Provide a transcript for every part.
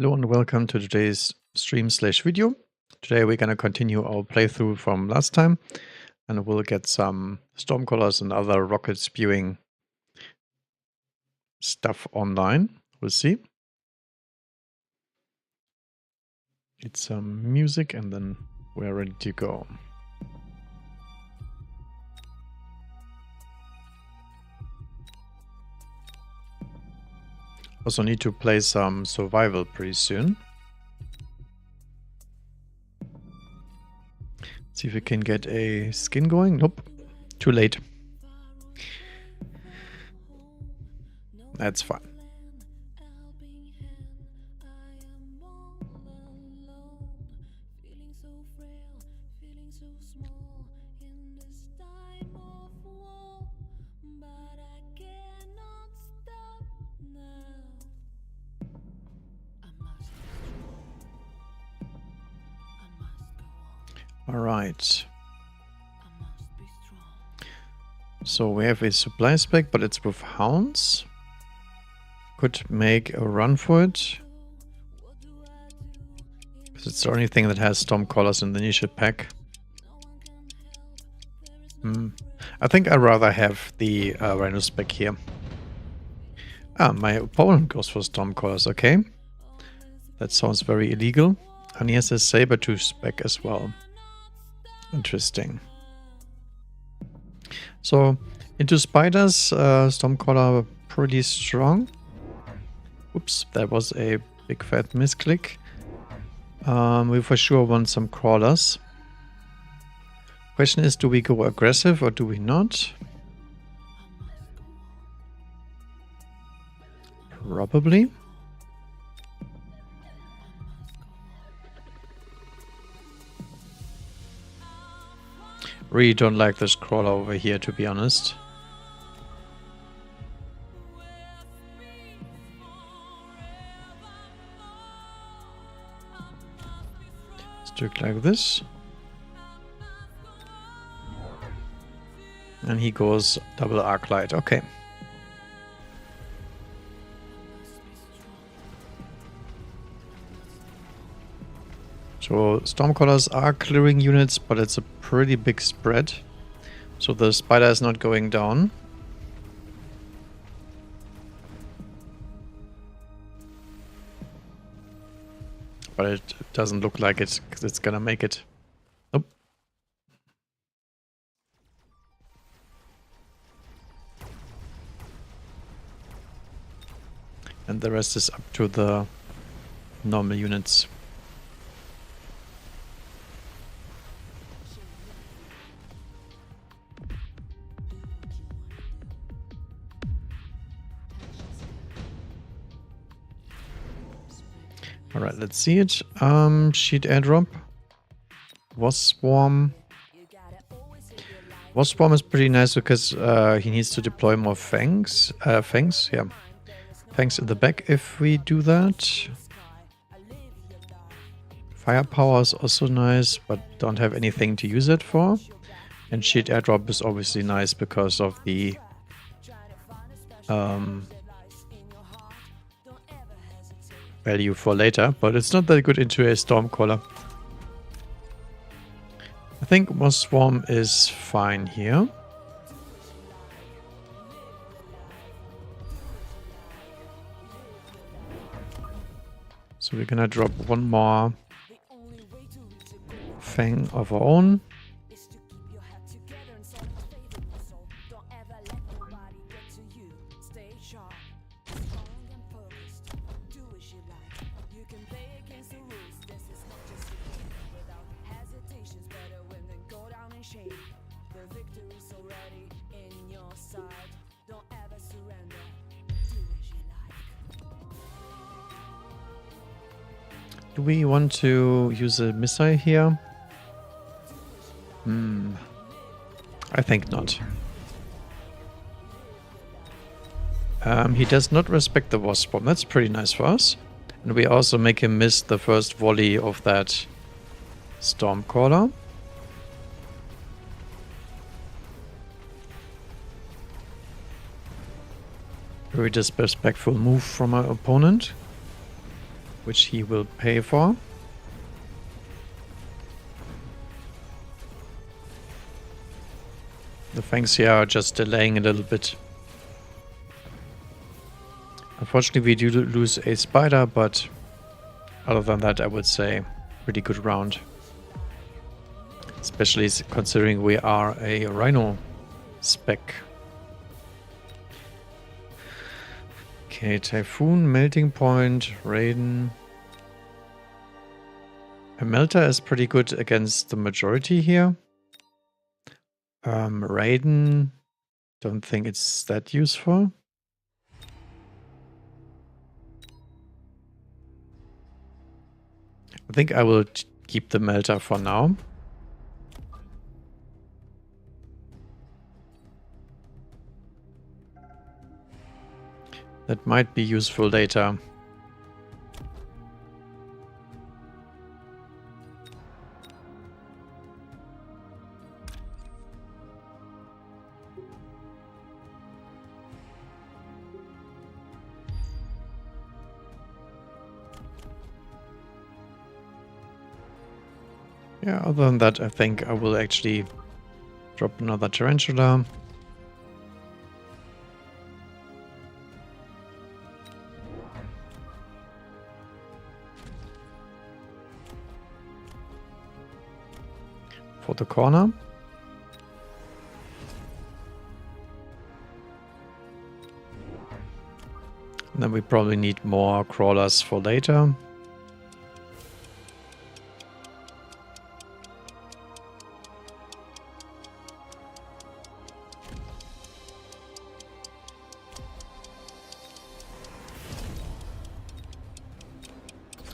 Hello and welcome to today's stream/video. Today we're going to continue our playthrough from last time and we'll get some stormcallers and other rocket spewing stuff online. We'll see. It's some music and then we're ready to go. Also need to play some survival pretty soon. See if we can get a skin going. Nope, too late. That's fine. All right. So we have a supply spec, but it's with hounds. Could make a run for it. Because it's the only thing that has stormcallers in the initial pack. I think I'd rather have the rhino spec here. Ah, my opponent goes for stormcallers, okay. That sounds very illegal. And he has a saber-tooth spec as well. Interesting. So, into spiders, stormcaller pretty strong. Oops, that was a big fat misclick. We for sure want some crawlers. Question is, do we go aggressive or do we not? Probably. Really don't like this crawler over here, to be honest. Let's do it like this. And he goes double arc light. Okay. So stormcallers are clearing units, but it's a pretty big spread. So the spider is not going down. But it doesn't look like it's gonna make it. Nope. And the rest is up to the normal units. Alright, let's see it. Sheet airdrop. Wasp swarm. Wasp swarm is pretty nice because he needs to deploy more fangs. Fangs in the back if we do that. Firepower is also nice, but don't have anything to use it for. And sheet airdrop is obviously nice because of the value for later, but it's not that good into a stormcaller. I think Wasp Swarm is fine here. So we're gonna drop one more Fang of our own. Do we want to use a missile here? I think not. He does not respect the Wasp Bomb. That's pretty nice for us. And we also make him miss the first volley of that Stormcaller. Very disrespectful move from our opponent. which he will pay for. The Fangs here are just delaying a little bit. Unfortunately, we do lose a spider, but other than that, I would say pretty good round. Especially considering we are a Rhino spec. Okay, Typhoon, Melting Point, Raiden. A Melter is pretty good against the majority here. Raiden, don't think it's that useful. I think I will keep the Melter for now. That might be useful later. Yeah, other than that, I think I will actually drop another Tarantula. For the corner. And then we probably need more crawlers for later.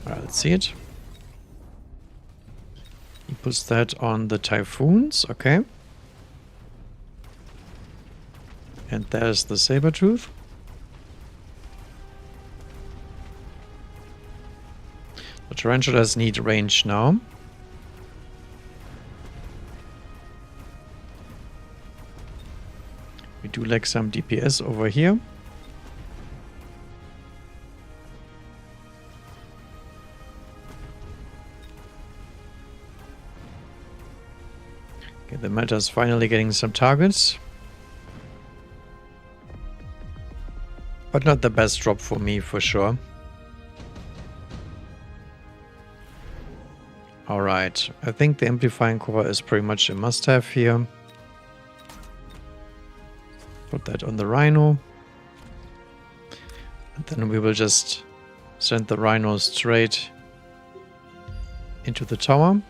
Alright, let's see it. He puts that on the Typhoons, okay. And there's the Sabertooth. The Tarantulas need range now. We do lack some DPS over here. Okay, the Melter is finally getting some targets. But not the best drop for me, for sure. Alright, I think the Amplifying Core is pretty much a must-have here. Put that on the Rhino. And then we will just send the Rhino straight into the tower.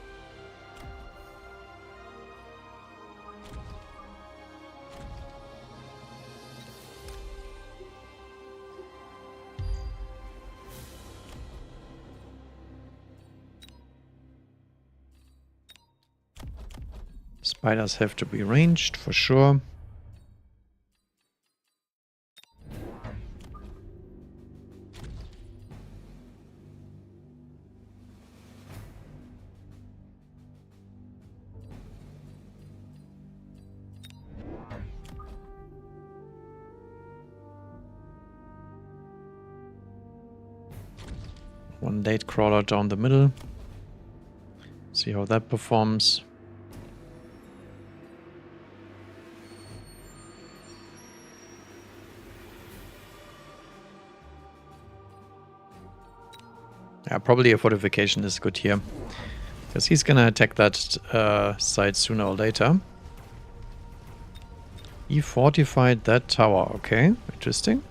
Spiders have to be ranged for sure. One late crawler down the middle. See how that performs. Yeah, probably a fortification is good here. Because he's gonna attack that side sooner or later. He fortified that tower. Okay, interesting.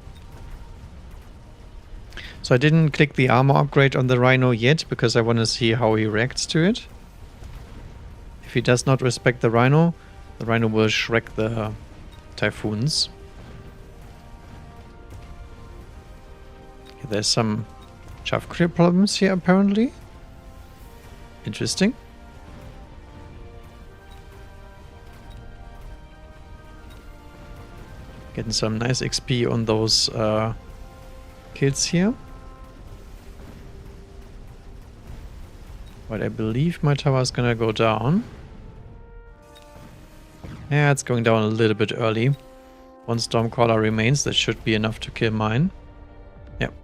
So I didn't click the armor upgrade on the Rhino yet because I want to see how he reacts to it. If he does not respect the Rhino will Shrek the Typhoons. Okay, there's some chaff creep problems here apparently. Interesting. Getting some nice XP on those kills here. But I believe my tower is gonna go down. Yeah, it's going down a little bit early. One Stormcaller remains. That should be enough to kill mine. Yep.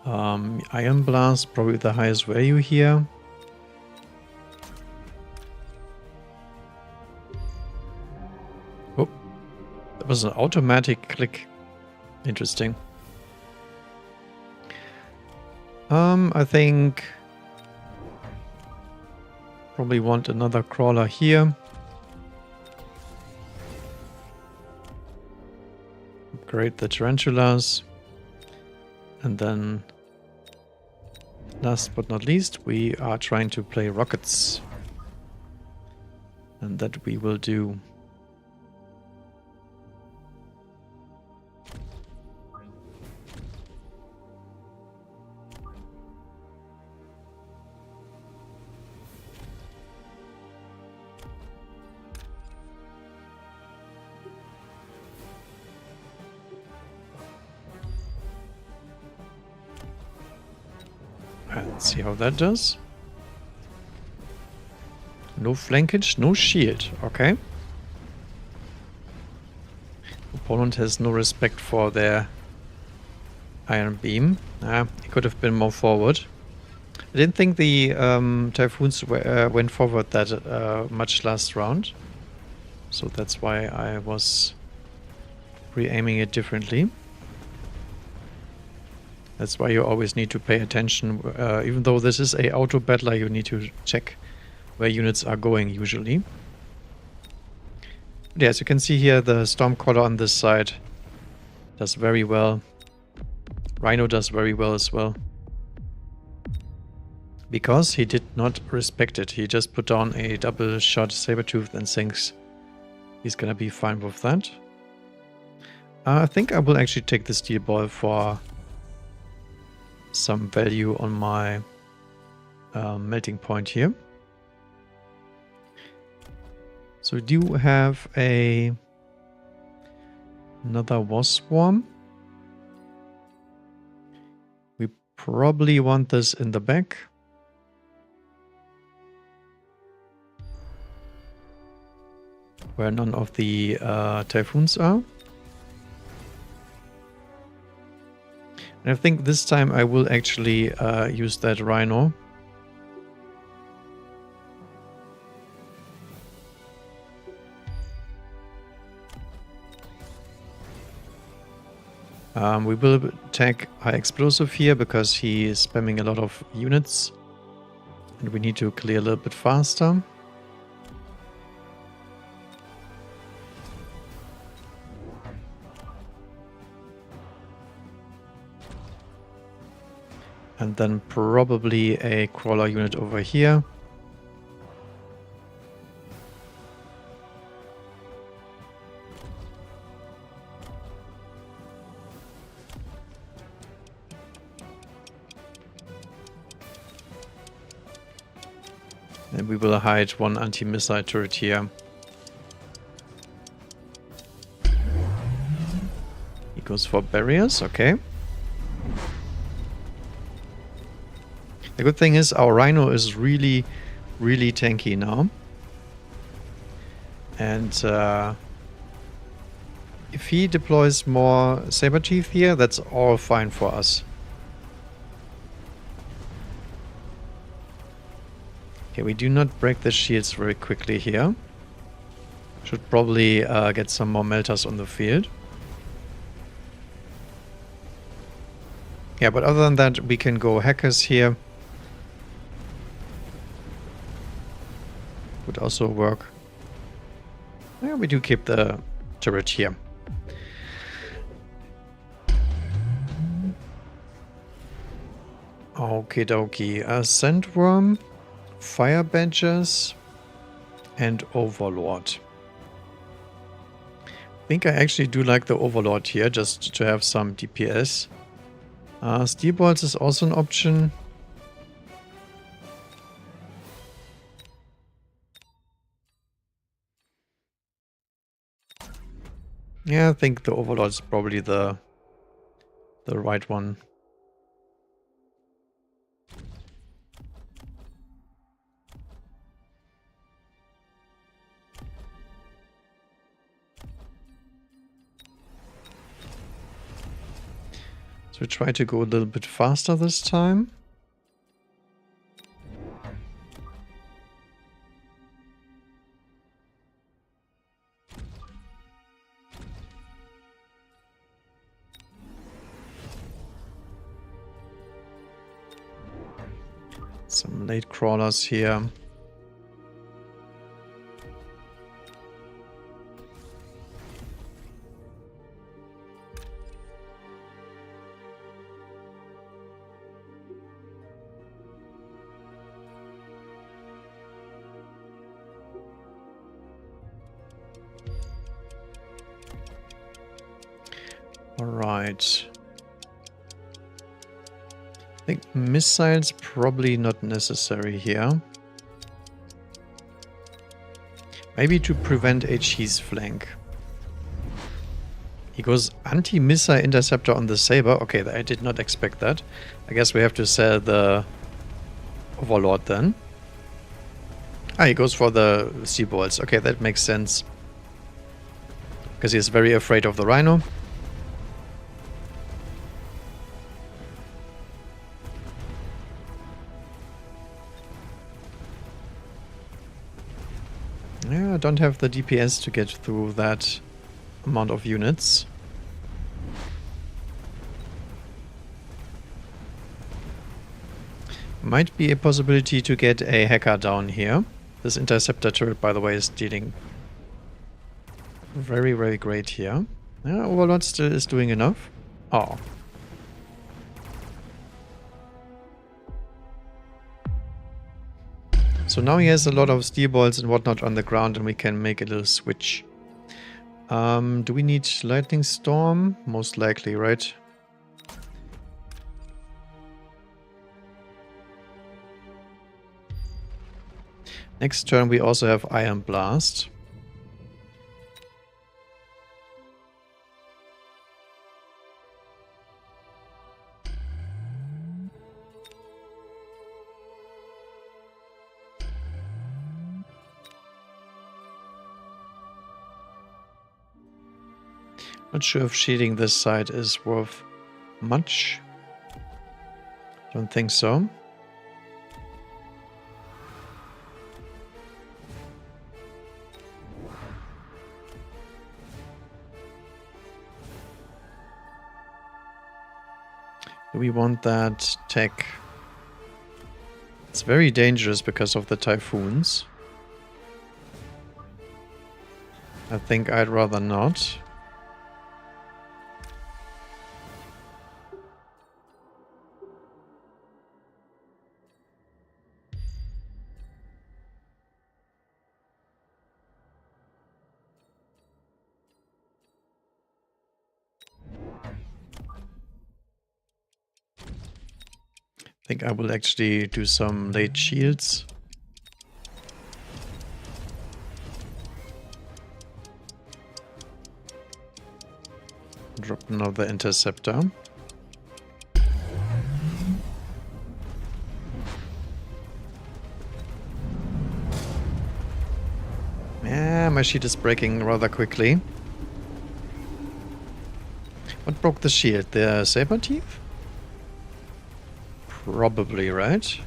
Iron Blast, probably the highest value here. Oh, that was an automatic click. Interesting. I think probably want another crawler here. Upgrade the tarantulas. And then, last but not least, we are trying to play rockets. And that we will do. Let's see how that does. No flankage, no shield. Okay. Opponent has no respect for their iron beam. It could have been more forward. I didn't think the Typhoons went forward that much last round. So that's why I was re-aiming it differently. That's why you always need to pay attention. Even though this is a auto battler, you need to check where units are going usually. But yeah, as you can see here, the Stormcaller on this side does very well. Rhino does very well as well. Because he did not respect it. He just put down a double shot Sabertooth and thinks he's gonna be fine with that. I think I will actually take the Steel Ball for some value on my melting point here. So we do have another Wasp Swarm. We probably want this in the back. Where none of the Typhoons are. And I think this time I will actually use that Rhino. We will attack High Explosive here because he is spamming a lot of units. And we need to clear a little bit faster. And then probably a crawler unit over here. And we will hide one anti-missile turret here. He goes for barriers, okay. The good thing is our Rhino is really, really tanky now. And if he deploys more Saberteeth here, that's all fine for us. Okay, we do not break the shields very quickly here. Should probably get some more melters on the field. Yeah, but other than that, we can go hackers here. Would also work. Yeah, we do keep the turret here. Okie dokie. Sandworm, Fire Badgers, and Overlord. I think I actually do like the Overlord here, just to have some DPS. Steel Balls is also an option. Yeah, I think the Overlord is probably the right one. So we try to go a little bit faster this time. Some late crawlers here. All right. I think missiles probably not necessary here. Maybe to prevent HE's flank. He goes anti-missile interceptor on the Saber. Okay, I did not expect that. I guess we have to sell the Overlord then. Ah, he goes for the sea balls. Okay, that makes sense. Because he's very afraid of the Rhino. Yeah, I don't have the DPS to get through that amount of units. Might be a possibility to get a hacker down here. This interceptor turret, by the way, is dealing very, very great here. Yeah, Overlord still is doing enough. Oh. So now he has a lot of steel balls and whatnot on the ground, and we can make a little switch. Do we need Lightning Storm? Most likely, right? Next turn we also have Iron Blast. Not sure if shielding this side is worth much. Don't think so. Do we want that tech? It's very dangerous because of the typhoons. I think I'd rather not. I think I will actually do some late shields. Drop another interceptor. Yeah, my shield is breaking rather quickly. What broke the shield? The saber teeth? Probably, right?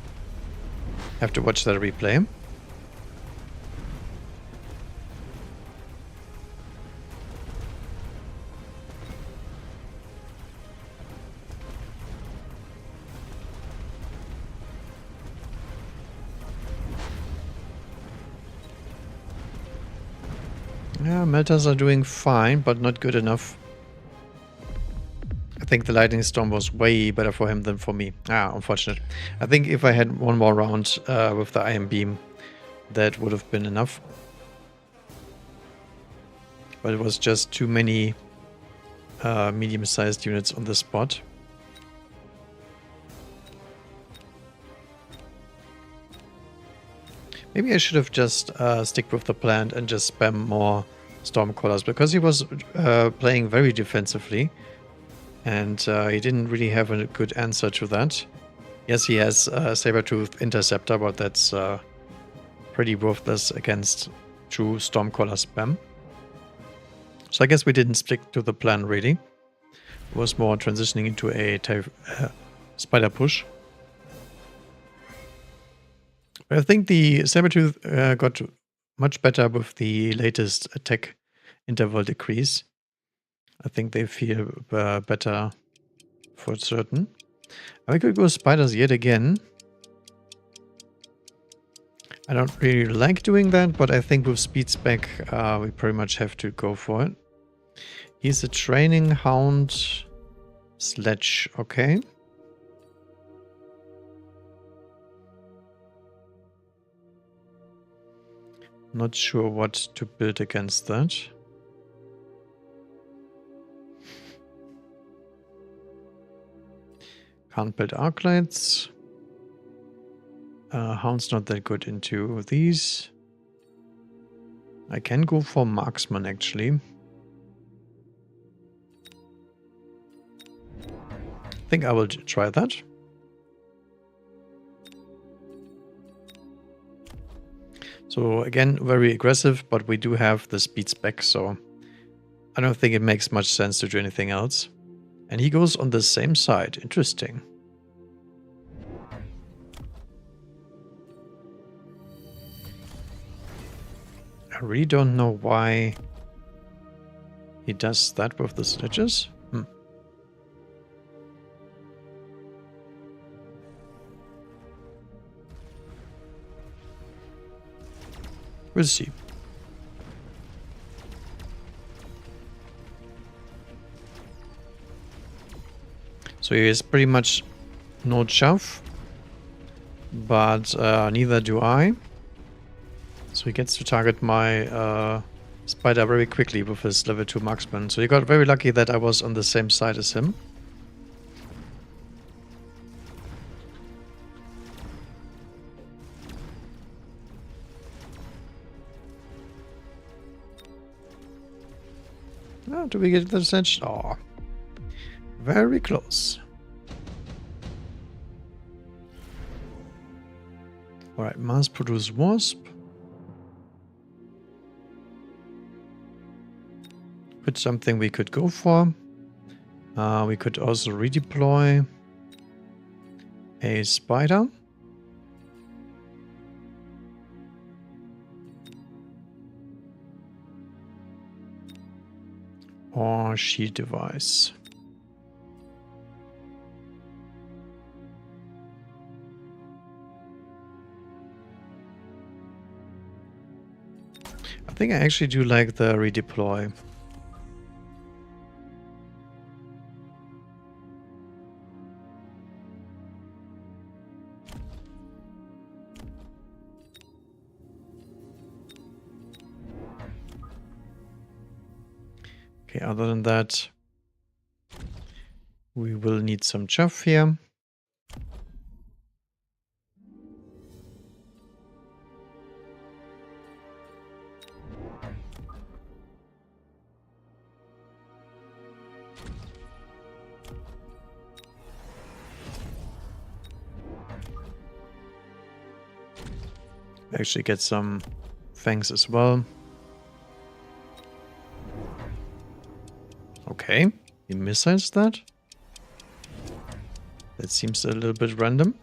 Have to watch that replay. Yeah, melters are doing fine, but not good enough. I think the Lightning Storm was way better for him than for me. Ah, unfortunate. I think if I had one more round with the Iron Beam, that would have been enough. But it was just too many medium-sized units on the spot. Maybe I should have just stick with the plan and just spam more Stormcallers, because he was playing very defensively. And he didn't really have a good answer to that. Yes, he has Sabertooth Interceptor, but that's pretty worthless against true Stormcaller spam. So I guess we didn't stick to the plan, really. Was more transitioning into a spider push. But I think the Sabertooth got much better with the latest attack interval decrease. I think they feel better for certain. I could go spiders yet again. I don't really like doing that, but I think with speed spec, we pretty much have to go for it. He's a training hound sledge, okay. Not sure what to build against that. Can't build arc lights. Hound's not that good into these. I can go for marksman actually. I think I will try that. So again, very aggressive, but we do have the speed spec, so I don't think it makes much sense to do anything else. And he goes on the same side. Interesting. I really don't know why he does that with the sledges. We'll see. So he has pretty much no chaff, but neither do I. So he gets to target my spider very quickly with his level 2 marksman. So he got very lucky that I was on the same side as him. Oh, do we get the sledge? Oh, very close. Alright, mass produce wasp. Put something we could go for. We could also redeploy a spider. Or shield device. I think I actually do like the redeploy. Okay, other than that, we will need some chaff here. Actually get some fangs as well. Okay, he missiles that. That seems a little bit random.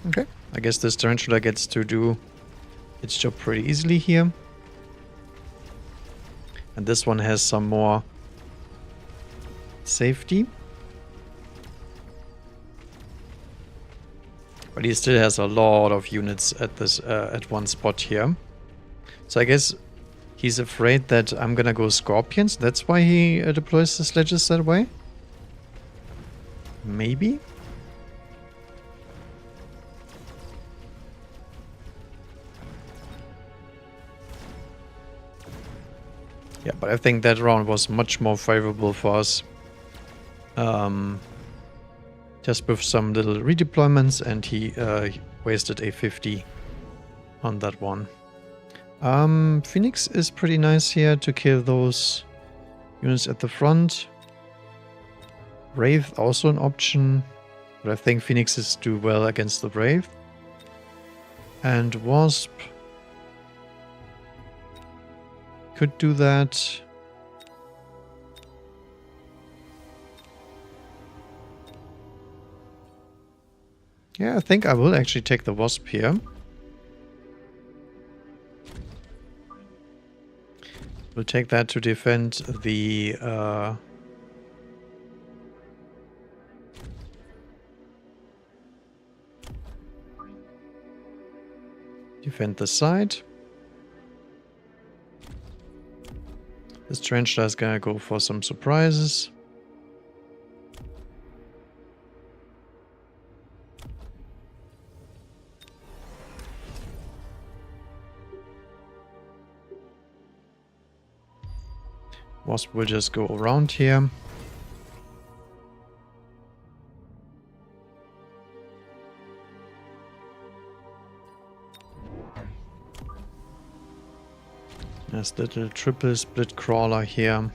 Okay, I guess this tarantula gets to do its job pretty easily here. And this one has some more safety. But he still has a lot of units at this at one spot here. So I guess he's afraid that I'm gonna go scorpions. That's why he deploys the sledges that way. Maybe. Yeah, but I think that round was much more favorable for us. Just with some little redeployments, and he wasted a 50 on that one. Phoenix is pretty nice here to kill those units at the front. Wraith also an option, but I think Phoenixes do well against the Wraith. And Wasp, could do that. Yeah, I think I will actually take the Wasp here. We'll take that to defend the... defend the side. This tarantula is gonna go for some surprises. Wasp will just go around here. There's the little triple split crawler here.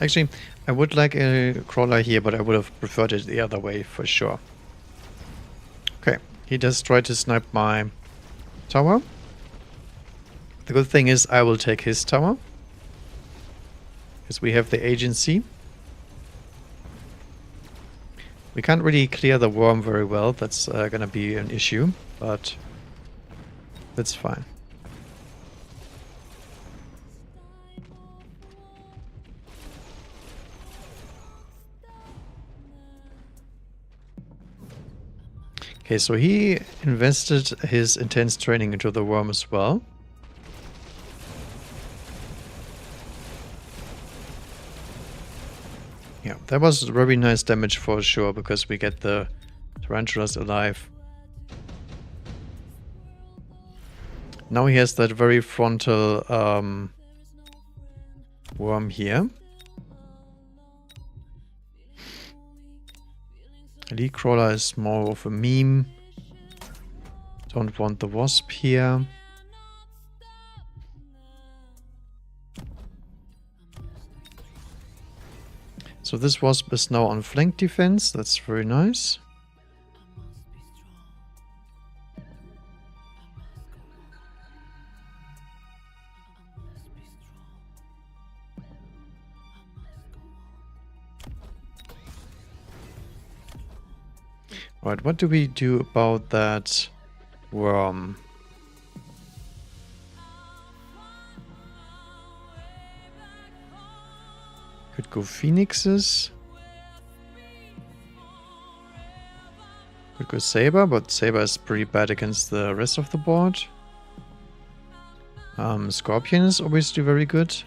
Actually, I would like a crawler here, but I would have preferred it the other way for sure. Okay, he does try to snipe my tower. The good thing is I will take his tower, because we have the agency. We can't really clear the worm very well, that's gonna be an issue, but that's fine. Okay, so he invested his intense training into the worm as well. Yeah, that was very nice damage for sure, because we get the tarantulas alive. Now he has that very frontal worm here. Elite Crawler is more of a meme. Don't want the Wasp here. So this Wasp is now on flank defense. That's very nice. Right, what do we do about that worm? Could go Phoenixes. Could go Saber, but Saber is pretty bad against the rest of the board. Scorpion is obviously very good.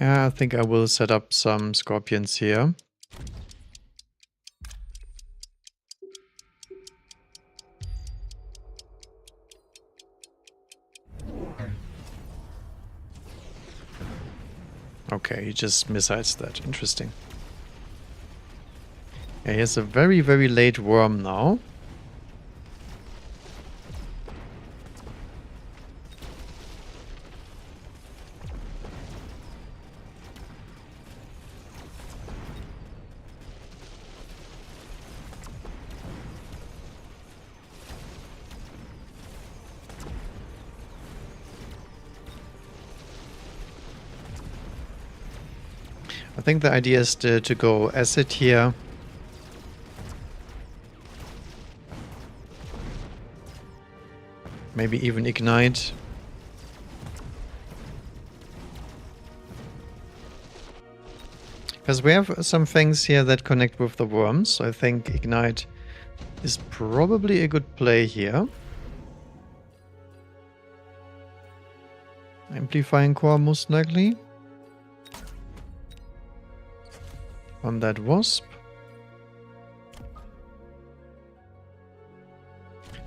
Yeah, I think I will set up some scorpions here. Okay, he just missiles that. Interesting. Yeah, he has a very, very late worm now. I think the idea is to go acid here. Maybe even ignite. Because we have some things here that connect with the worms, so I think ignite is probably a good play here. Amplifying core most likely. On that Wasp.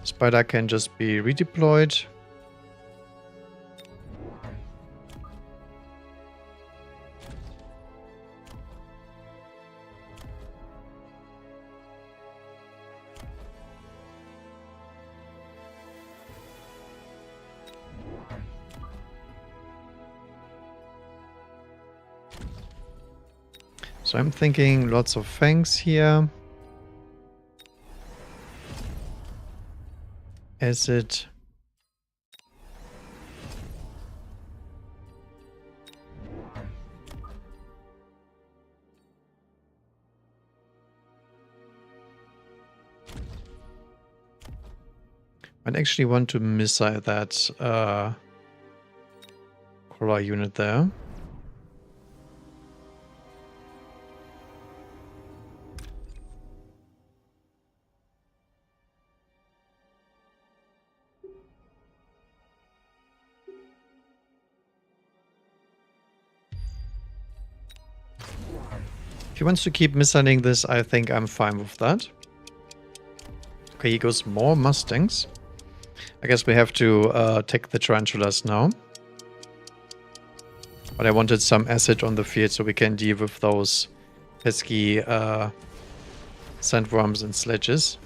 Spider can just be redeployed. So I'm thinking lots of fangs here. Acid. I'd actually want to missile that crawler unit there. If he wants to keep missiling this, I think I'm fine with that. Okay, he goes more Mustangs. I guess we have to take the tarantulas now. But I wanted some acid on the field so we can deal with those pesky sandworms and sledges.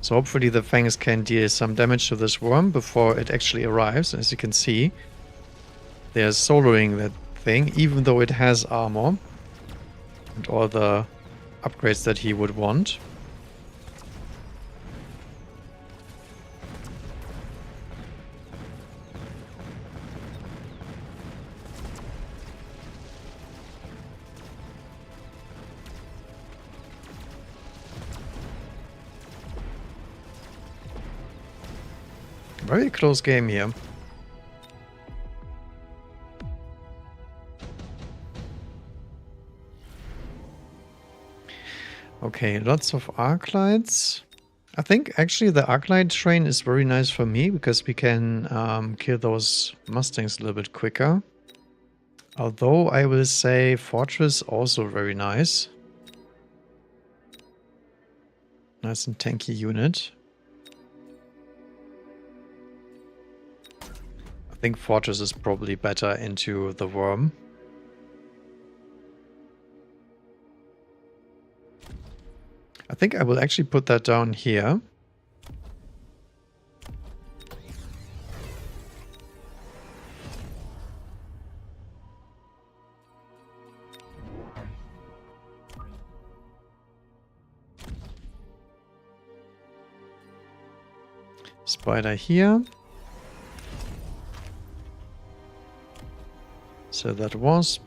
So hopefully the fangs can deal some damage to this worm before it actually arrives. As you can see, they're soloing that thing, even though it has armor and all the upgrades that he would want. Very close game here. Okay, lots of arc lights. I think actually the arc light train is very nice for me because we can kill those Mustangs a little bit quicker. Although I will say Fortress also very nice. Nice and tanky unit. I think Fortress is probably better into the worm. I think I will actually put that down here. Spider here. So that wasp.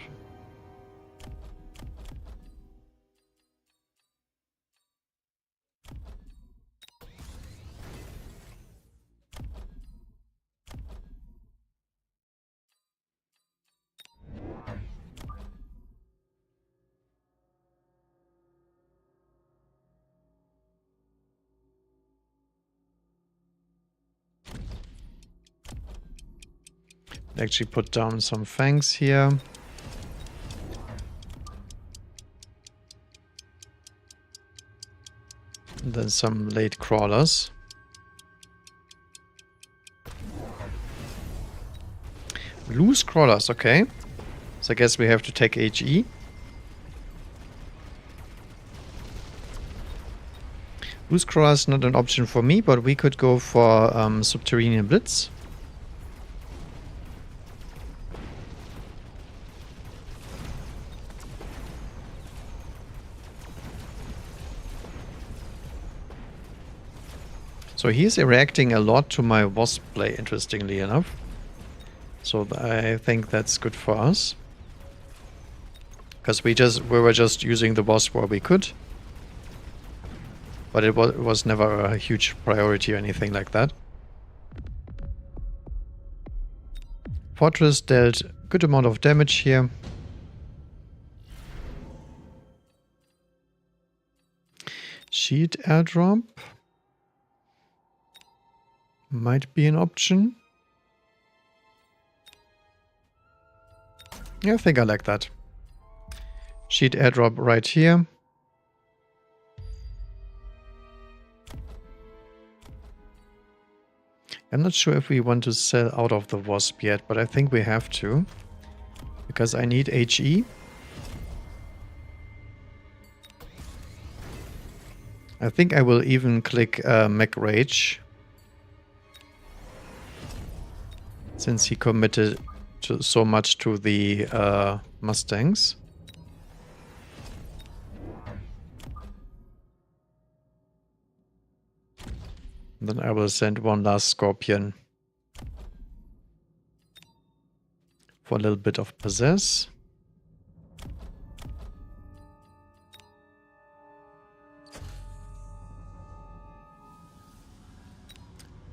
Actually put down some fangs here. And then some late crawlers. Loose crawlers, okay. So I guess we have to take HE. Loose crawlers not an option for me, but we could go for Subterranean Blitz. So he's reacting a lot to my wasp play, interestingly enough. So I think that's good for us. Because we were just using the wasp where we could. But it was never a huge priority or anything like that. Fortress dealt good amount of damage here. Shield airdrop might be an option. Yeah, I think I like that. Sheet airdrop right here. I'm not sure if we want to sell out of the Wasp yet, but I think we have to. Because I need HE. I think I will even click Mech Rage. Since he committed to so much to the Mustangs. Then I will send one last Scorpion. For a little bit of possess.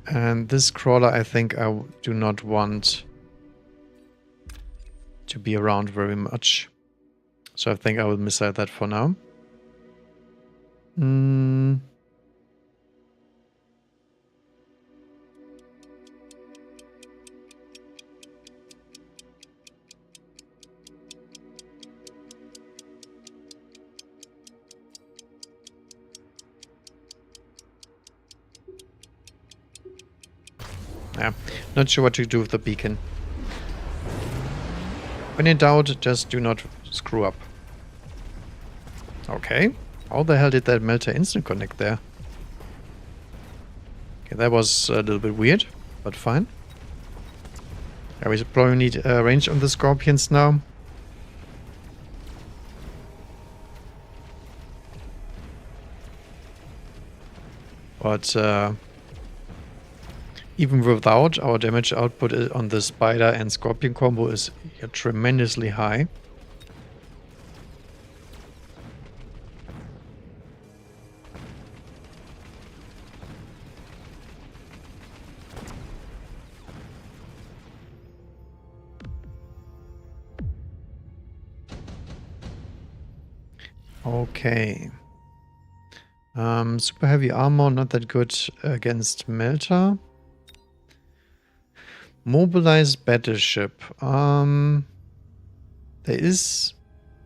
And this crawler, I think I do not want to be around very much. So I think I will miss out that for now. Yeah, not sure what to do with the beacon. When in doubt, just do not screw up. Okay. How the hell did that melter instant connect there? Okay, that was a little bit weird, but fine. Yeah, we probably need range on the Scorpions now. But even without, our damage output on the Spider and Scorpion combo is tremendously high. Okay. Super heavy armor, not that good against Melter. Mobilized battleship. There is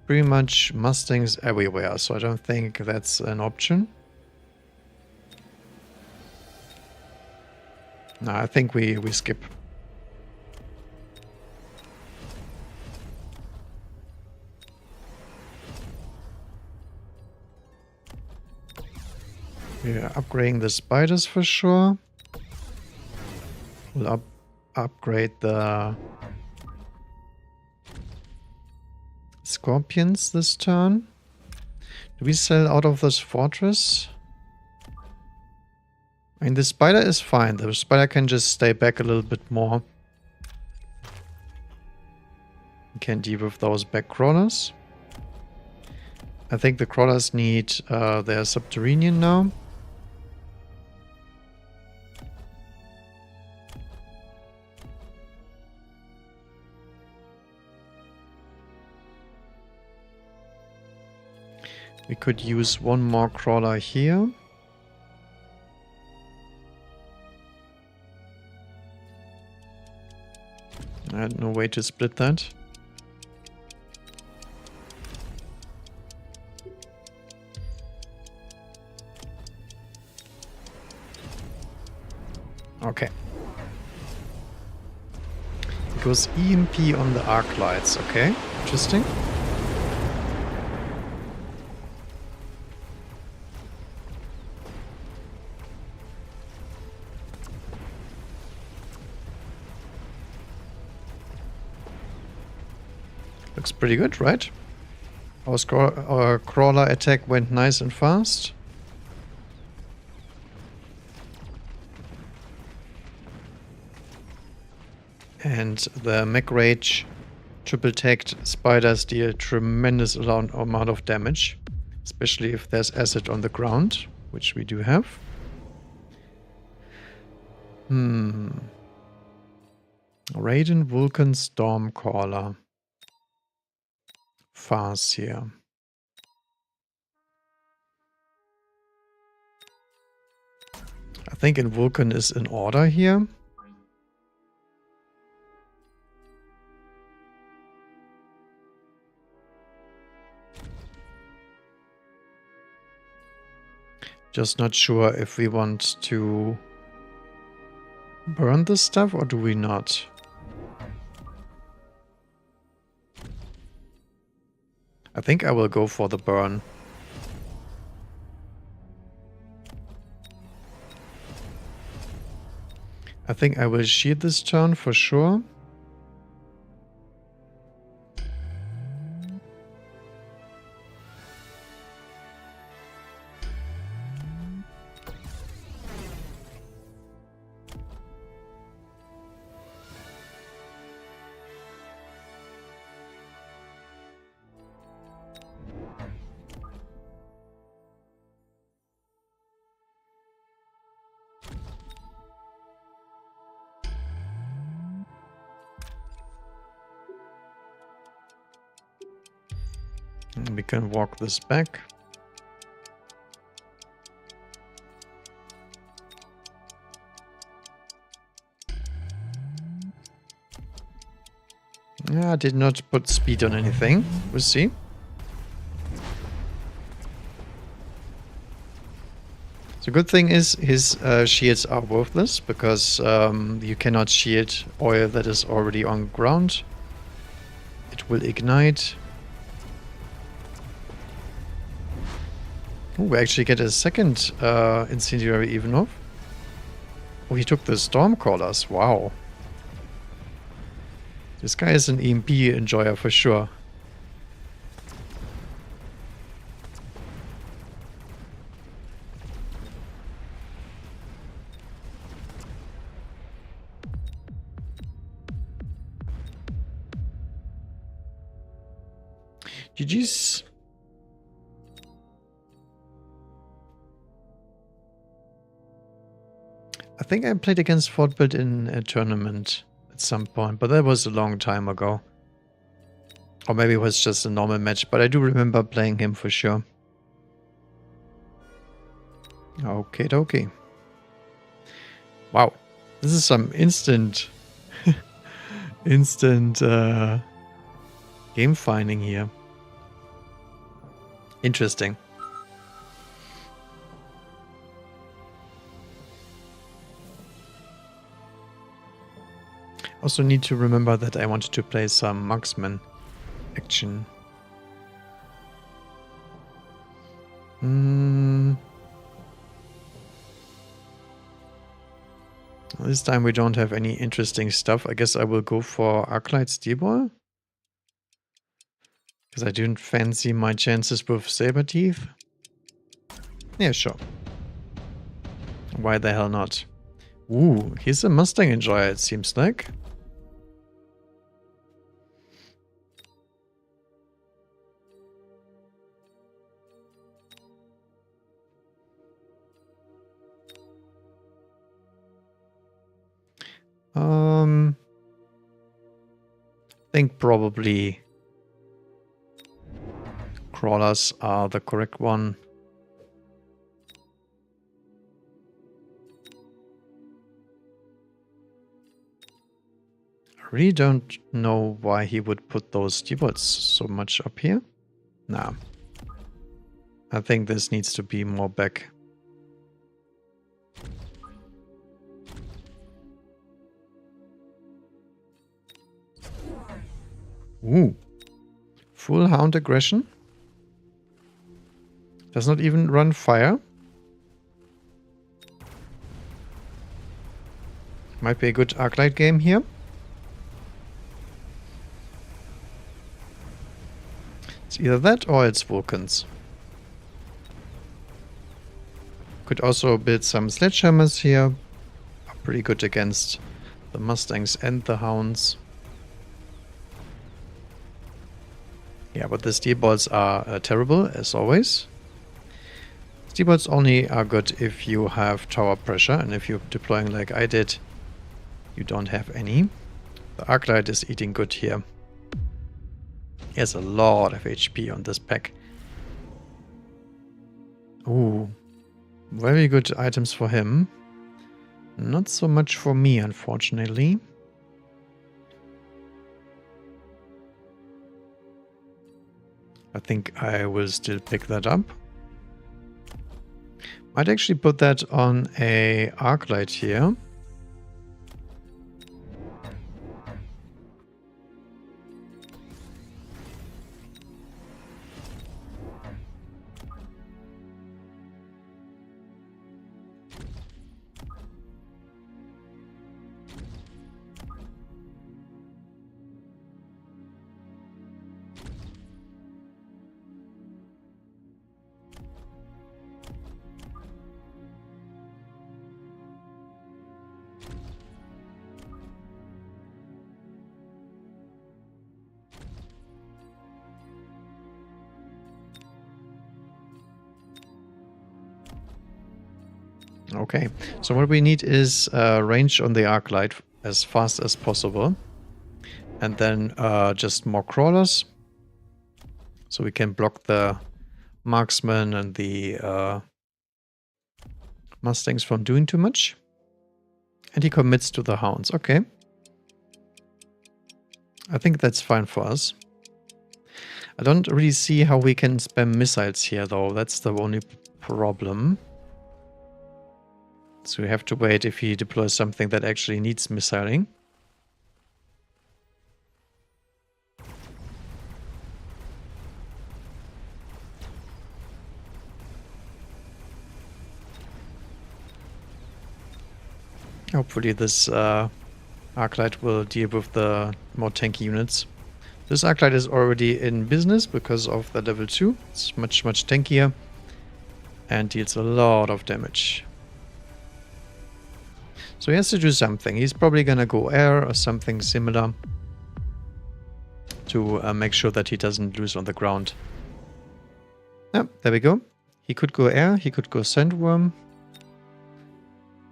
pretty much Mustangs everywhere, so I don't think that's an option. No, I think we skip. We're upgrading the Spiders for sure. We'll upgrade the Scorpions this turn. Do we sell out of this fortress? I mean, the Spider is fine. The Spider can just stay back a little bit more. We can deal with those back crawlers. I think the crawlers need their subterranean now. We could use one more crawler here. I had no way to split that. Okay. It goes EMP on the arc lights. Okay, interesting. Looks pretty good, right? Our crawler attack went nice and fast. And the Mech Rage triple tagged spiders deal tremendous amount of damage. Especially if there's acid on the ground, which we do have. Raiden Vulcan Stormcaller. Farce here. I think in Vulcan is in order here. Just not sure if we want to burn this stuff or do we not? I think I will go for the burn. I think I will shield this turn for sure. We can walk this back. Yeah, I did not put speed on anything. We'll see. The good thing is his shields are worthless because you cannot shield oil that is already on ground. It will ignite. Oh, we actually get a second incendiary even off. Oh, he took the storm callers. Wow. This guy is an EMP enjoyer for sure. GG's. I think I played against Fort Build in a tournament at some point, but that was a long time ago. Or maybe it was just a normal match, but I do remember playing him for sure. Okay, dokie. Wow, this is some instant game finding here. Interesting. Also need to remember that I wanted to play some marksman action. This time we don't have any interesting stuff. I guess I will go for Arclight Steelball. Because I didn't fancy my chances with Saber Teeth. Yeah, sure. Why the hell not? Ooh, he's a Mustang enjoyer, it seems like. I think probably crawlers are the correct one. I really don't know why he would put those steelbolts so much up here. Nah. I think this needs to be more back. Ooh. Full hound aggression. Does not even run fire. Might be a good Arclight game here. It's either that or it's Vulcans. Could also build some sledgehammers here. Are pretty good against the Mustangs and the Hounds. Yeah, but the steel bolts are terrible, as always. Steel bolts only are good if you have tower pressure, and if you're deploying like I did, you don't have any. The Arclight is eating good here. He has a lot of HP on this pack. Ooh, very good items for him. Not so much for me, unfortunately. I think I will still pick that up. Might actually put that on a arc light here. Okay, so what we need is range on the arc light as fast as possible. And then just more crawlers. So we can block the marksmen and the Mustangs from doing too much. And he commits to the hounds. Okay. I think that's fine for us. I don't really see how we can spam missiles here, though. That's the only problem. So we have to wait if he deploys something that actually needs missiling. Hopefully this Arclight will deal with the more tanky units. This Arclight is already in business because of the level 2. It's much tankier and deals a lot of damage. So he has to do something. He's probably gonna go air or something similar to make sure that he doesn't lose on the ground. Yep, there we go. He could go air, he could go sandworm,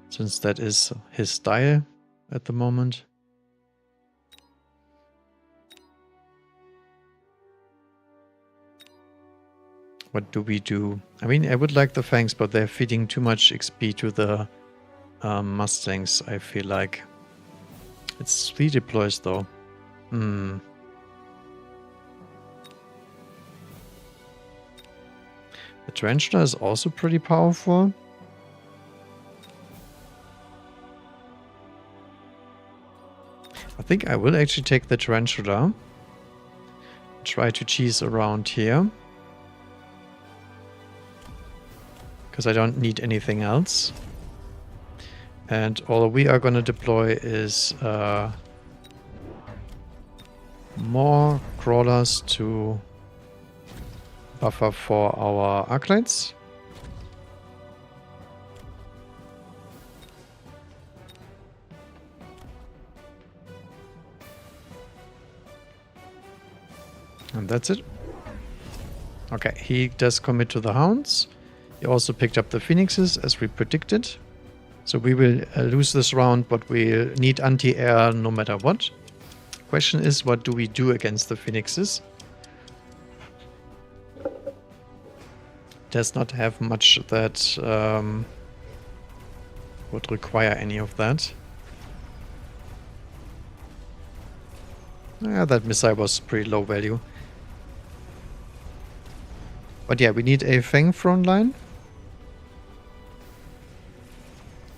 since that is his style at the moment. What do we do? I mean, I would like the Fangs, but they're feeding too much XP to the Mustangs, I feel like. It's 3 deploys though. The Tarantula is also pretty powerful. I think I will actually take the Tarantula. Try to cheese around here. Because I don't need anything else. And all we are going to deploy is more crawlers to buffer for our Arclights. And that's it. Okay, he does commit to the Hounds. He also picked up the Phoenixes as we predicted. So we will lose this round, but we need anti-air no matter what. Question is, what do we do against the Phoenixes? Does not have much that would require any of that. Yeah, that missile was pretty low value. But yeah, we need a Fang front line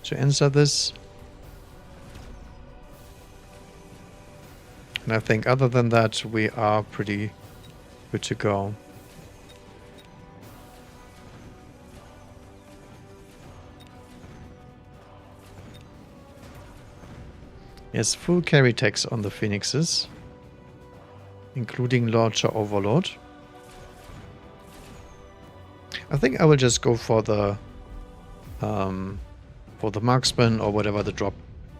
to answer this. And I think other than that, we are pretty good to go. Yes, full carry tax on the Phoenixes, including Launcher Overload. I think I will just go for the marksman or whatever the drop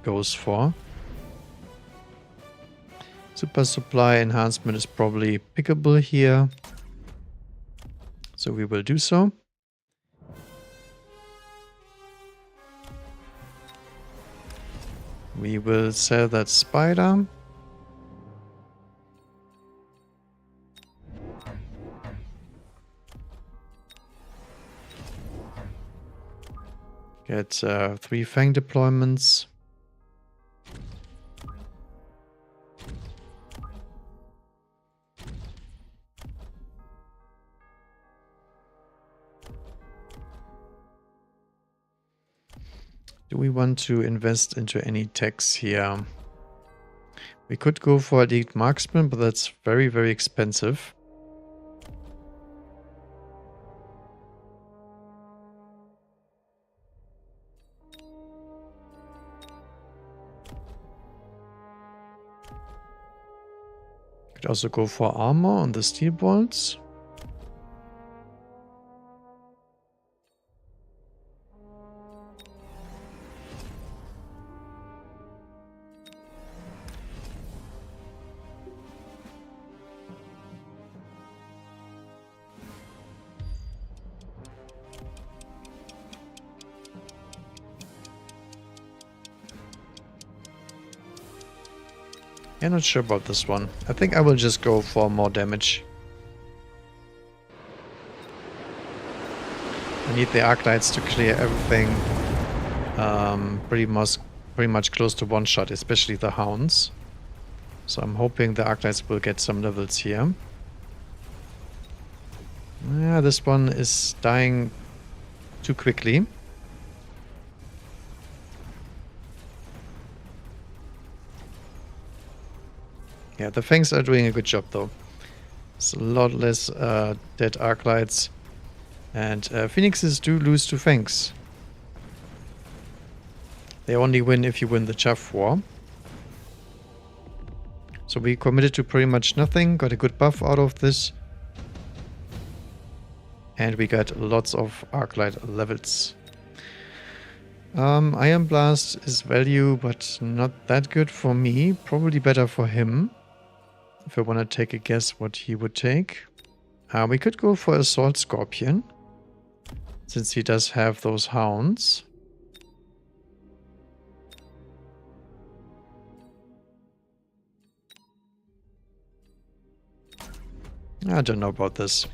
goes for. Super supply enhancement is probably pickable here, so we will do so. We will sell that spider. Get 3 Fang deployments. Do we want to invest into any techs here? We could go for elite marksman, but that's very, very expensive. Could also go for armor on the steel bolts. Yeah, not sure about this one. I think I will just go for more damage. I need the Arclights to clear everything pretty much close to one shot, especially the Hounds. So I'm hoping the Arclights will get some levels here. Yeah, this one is dying too quickly. Yeah, the Fangs are doing a good job though. It's a lot less dead Arclights. And Phoenixes do lose to Fangs. They only win if you win the Chaff War. So we committed to pretty much nothing, got a good buff out of this. And we got lots of Arclight levels. Iron Blast is value, but not that good for me. Probably better for him. If I want to take a guess what he would take. We could go for Assault Scorpion. Since he does have those Hounds. I don't know about this.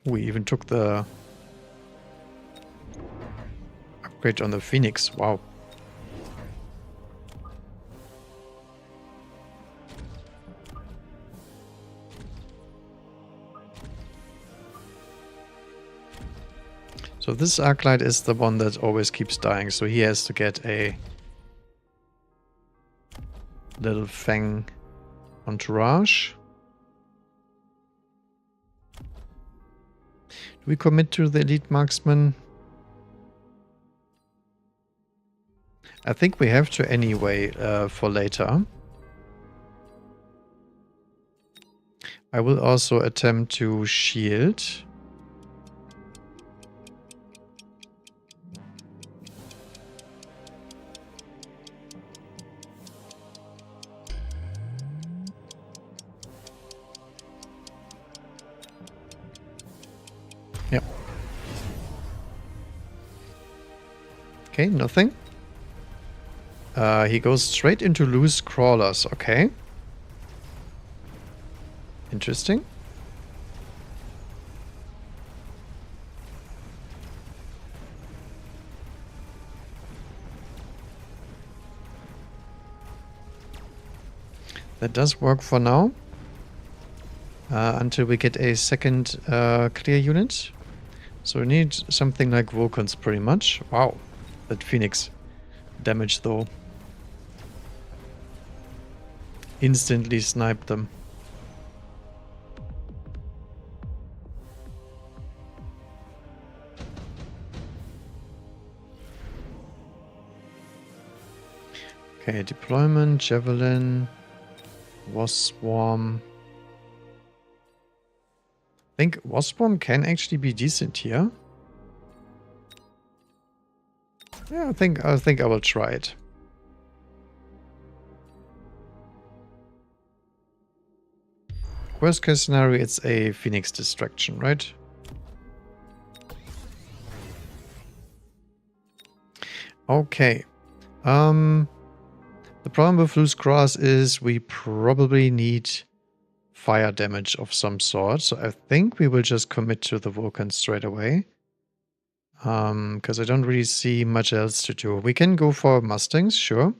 We even took the upgrade on the Phoenix. Wow. So this Arclight is the one that always keeps dying, so he has to get a little Fang entourage. Do we commit to the elite marksman? I think we have to anyway for later. I will also attempt to shield. Yep. Okay, nothing. He goes straight into loose crawlers. Okay. Interesting. That does work for now. Until we get a second clear unit. So we need something like Vulcans pretty much. Wow. That Phoenix damage though. Instantly sniped them. Okay, deployment, Javelin, Wasp Swarm. I think Wasp Swarm can actually be decent here. Yeah, I think I will try it. Worst case scenario, it's a Phoenix distraction, right? Okay. The problem with loose cross is we probably need fire damage of some sort. So I think we will just commit to the Vulcan straight away. Because I don't really see much else to do. We can go for Mustangs, sure.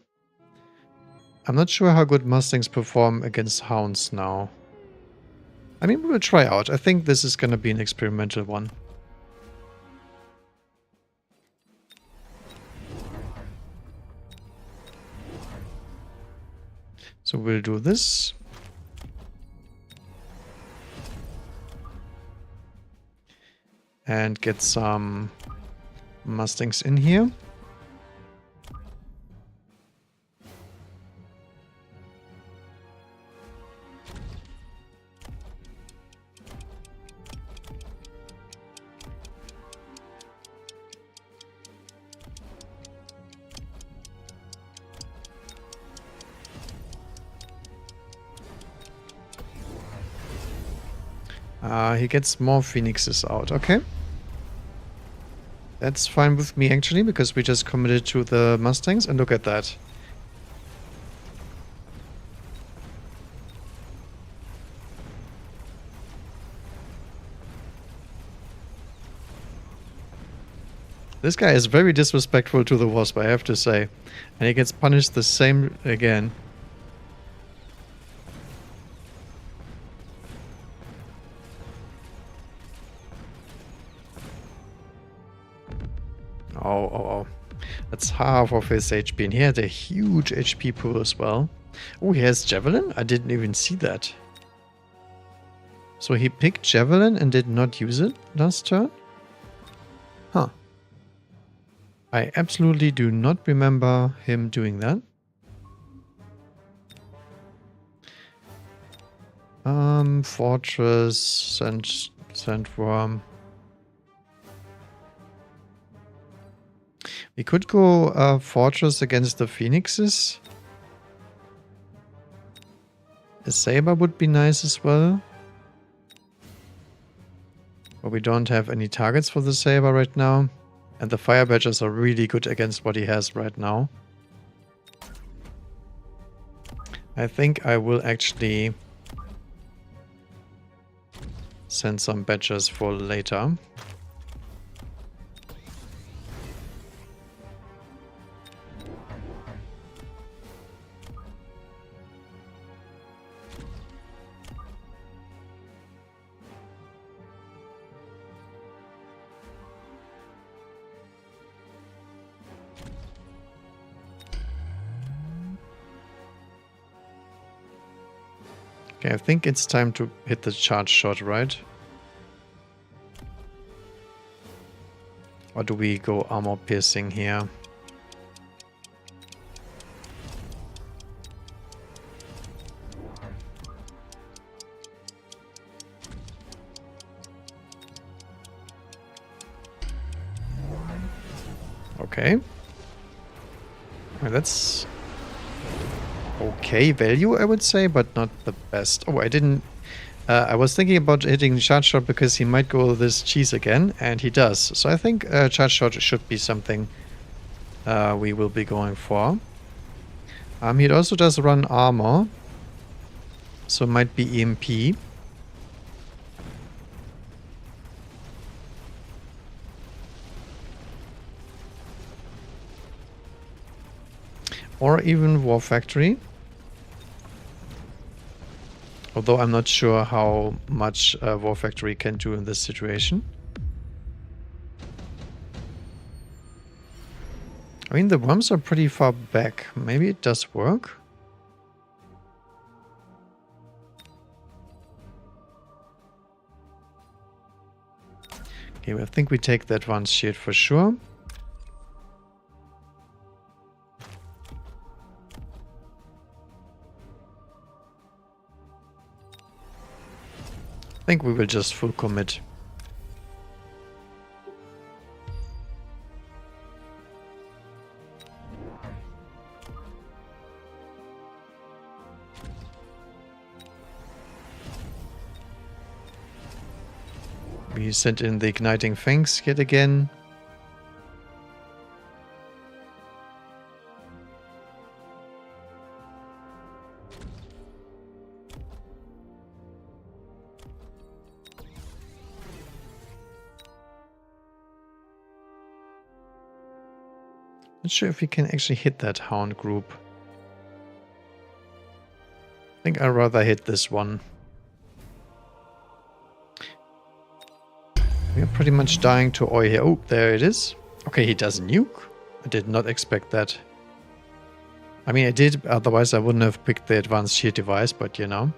I'm not sure how good Mustangs perform against Hounds now. I mean, we will try out. I think this is going to be an experimental one. So we'll do this. And get some Mustangs in here. He gets more phoenixes out, okay. That's fine with me actually, because we just committed to the Mustangs, and look at that. This guy is very disrespectful to the Wasp, I have to say. And he gets punished the same again. Oh. That's half of his HP. And he had a huge HP pool as well. Oh, he has Javelin? I didn't even see that. So he picked Javelin and did not use it last turn? Huh. I absolutely do not remember him doing that. Fortress, Sandworm. We could go Fortress against the Phoenixes. A Saber would be nice as well. But we don't have any targets for the Saber right now. And the Fire Badgers are really good against what he has right now. I think I will actually send some Badgers for later. Okay, I think it's time to hit the charge shot, right? Or do we go armor piercing here? Okay. Well, that's okay value, I would say, but not the best. Oh, I didn't... I was thinking about hitting charge shot because he might go this cheese again, and he does. So I think charge shot should be something we will be going for. He also does run armor, so it might be EMP. Or even War Factory. Although I'm not sure how much War Factory can do in this situation. I mean, the worms are pretty far back. Maybe it does work. Okay, I think we take that one shield for sure. I think we will just full commit. We sent in the Igniting Fangs yet again. Not sure if we can actually hit that hound group. I think I'd rather hit this one. pretty much dying to oil here. Oh, there it is. Okay, he does nuke. I did not expect that. I mean, I did, otherwise I wouldn't have picked the advanced shield device, but you know.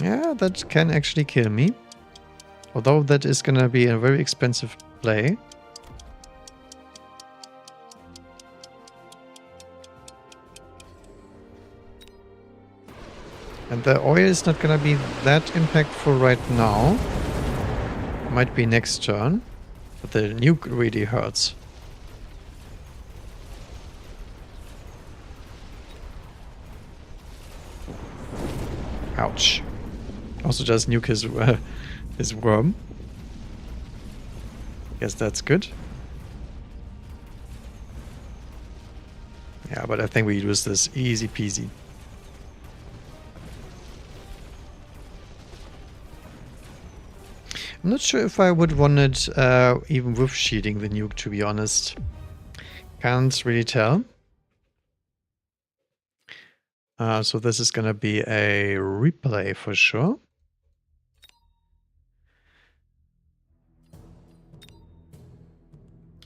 Yeah, that can actually kill me. Although that is gonna be a very expensive play. And the oil is not gonna be that impactful right now. Might be next turn. But the nuke really hurts. Ouch. Also just nuke his worm. Guess that's good. Yeah, but I think we lose this easy peasy. I'm not sure if I would want it even with shielding the nuke, to be honest. Can't really tell. So this is gonna be a replay for sure.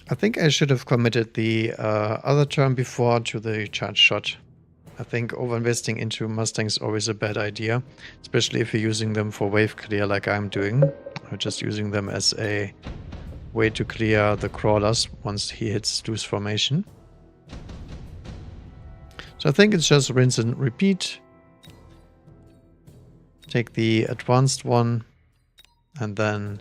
I think I should have committed the other turn before to the charge shot. I think overinvesting into Mustangs is always a bad idea, especially if you're using them for wave clear like I'm doing. Or just using them as a way to clear the crawlers once he hits loose formation. So I think it's just rinse and repeat. Take the advanced one and then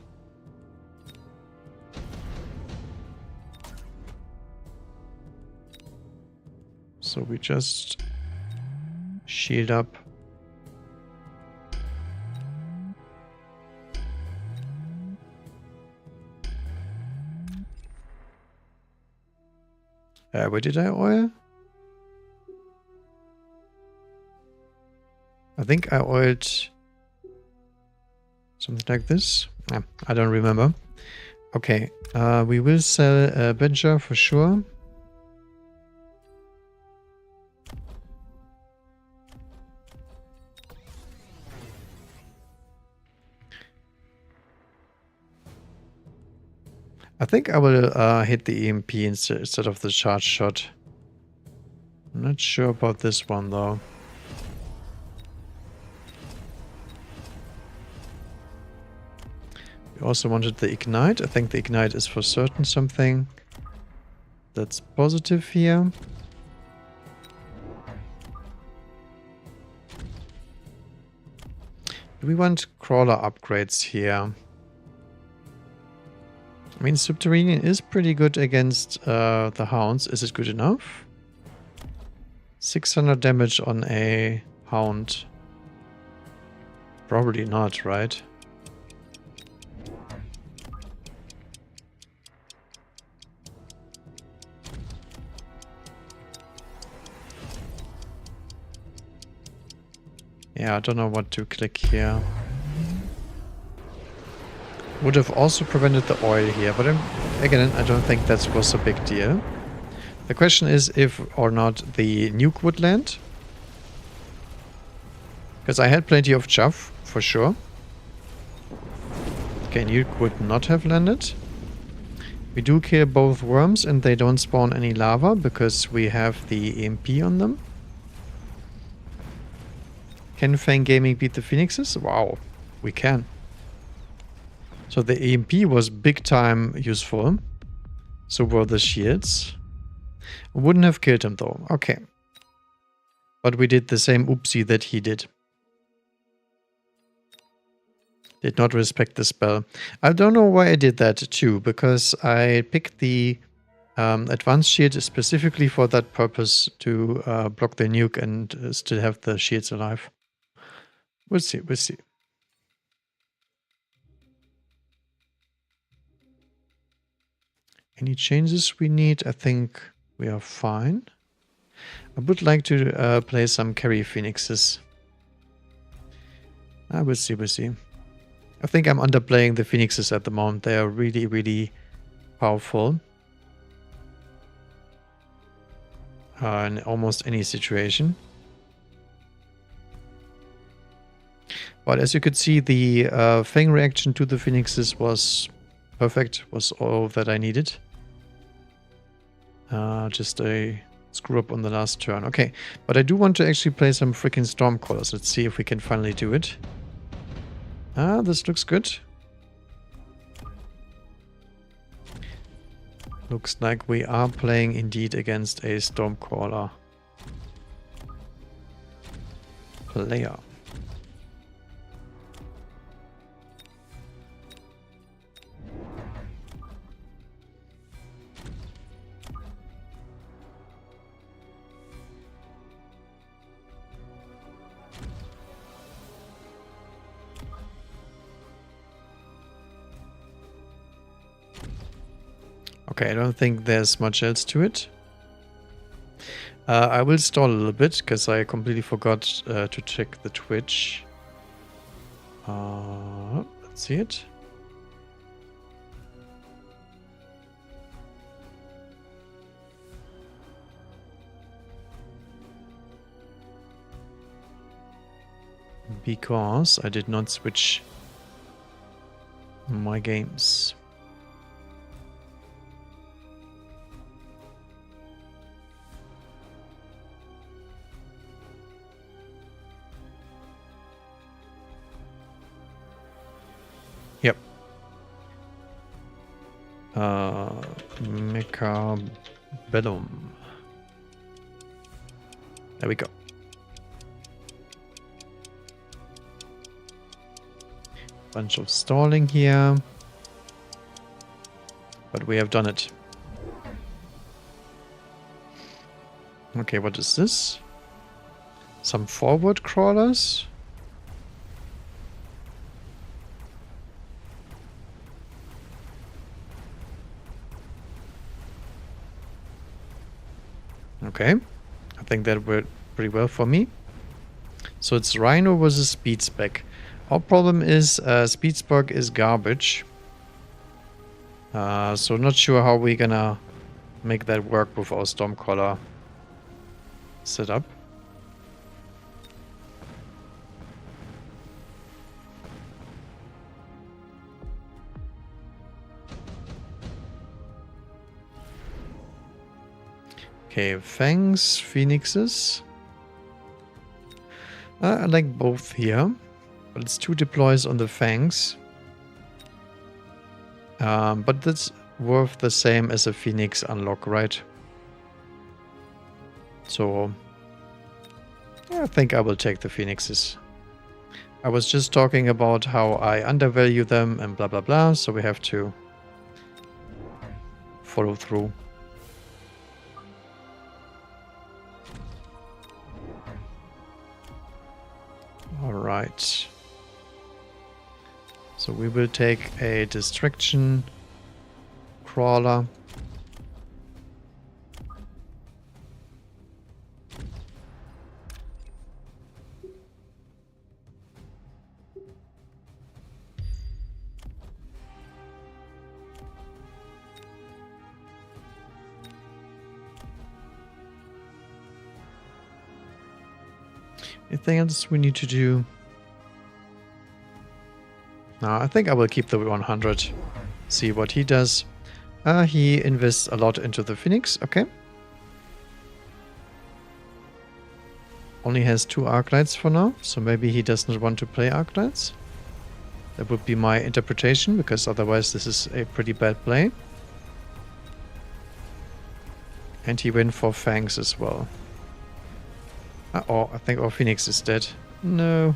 so we just shield up. Where did I oil? I think I oiled something like this. I don't remember. Okay, we will sell Benja for sure. I think I will hit the EMP instead of the charge shot. I'm not sure about this one though. We also wanted the ignite. I think the ignite is for certain something that's positive here. Do we want crawler upgrades here? I mean, Subterranean is pretty good against the Hounds. Is it good enough? 600 damage on a Hound. Probably not, right? Yeah, I don't know what to click here. Would have also prevented the oil here, but again, I don't think that was a big deal. The question is if or not the nuke would land. Because I had plenty of chaff, for sure. Okay, nuke would not have landed. We do kill both worms and they don't spawn any lava because we have the EMP on them. Can Fang Gaming beat the Phoenixes? Wow, we can. So the EMP was big time useful. So were the shields. Wouldn't have killed him though. Okay. But we did the same oopsie that he did. Did not respect the spell. I don't know why I did that too, because I picked the advanced shield specifically for that purpose to block the nuke and still have the shields alive. We'll see, we'll see. Any changes we need? I think we are fine. I would like to play some carry Phoenixes. We'll see, we'll see. I think I'm underplaying the Phoenixes at the moment. They are really, really powerful. In almost any situation. But as you could see, the Fang reaction to the Phoenixes was perfect, was all that I needed. Just a screw up on the last turn. Okay, but I do want to actually play some freaking Stormcallers. Let's see if we can finally do it. This looks good. Looks like we are playing indeed against a Stormcaller player. Okay, I don't think there's much else to it. I will stall a little bit because I completely forgot to check the Twitch. Let's see it. Because I did not switch my games. Yep. Mechabellum. There we go. Bunch of stalling here. But we have done it. Okay, what is this? Some forward crawlers? Okay, I think that worked pretty well for me. So it's Rhino versus Speed Spec. Our problem is Speed Spec is garbage. So not sure how we're gonna make that work with our Stormcaller setup. Okay, Fangs, Phoenixes. I like both here, but it's 2 deploys on the Fangs. But that's worth the same as a Phoenix unlock, right? So yeah, I think I will take the Phoenixes. I was just talking about how I undervalue them and blah blah blah, so we have to follow through. Alright. So we will take a distraction crawler. Anything else we need to do? No, I think I will keep the 100. See what he does. He invests a lot into the Phoenix. Okay. Only has 2 Arclights for now, so maybe he does not want to play Arclights. That would be my interpretation, because otherwise this is a pretty bad play. And he went for Fangs as well. Oh, I think our Phoenix is dead. No.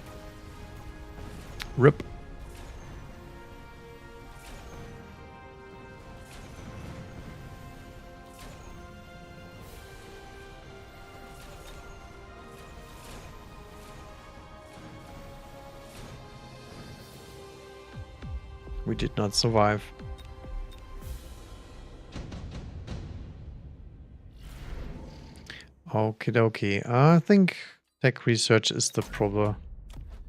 RIP. We did not survive. Okie dokie. I think tech research is the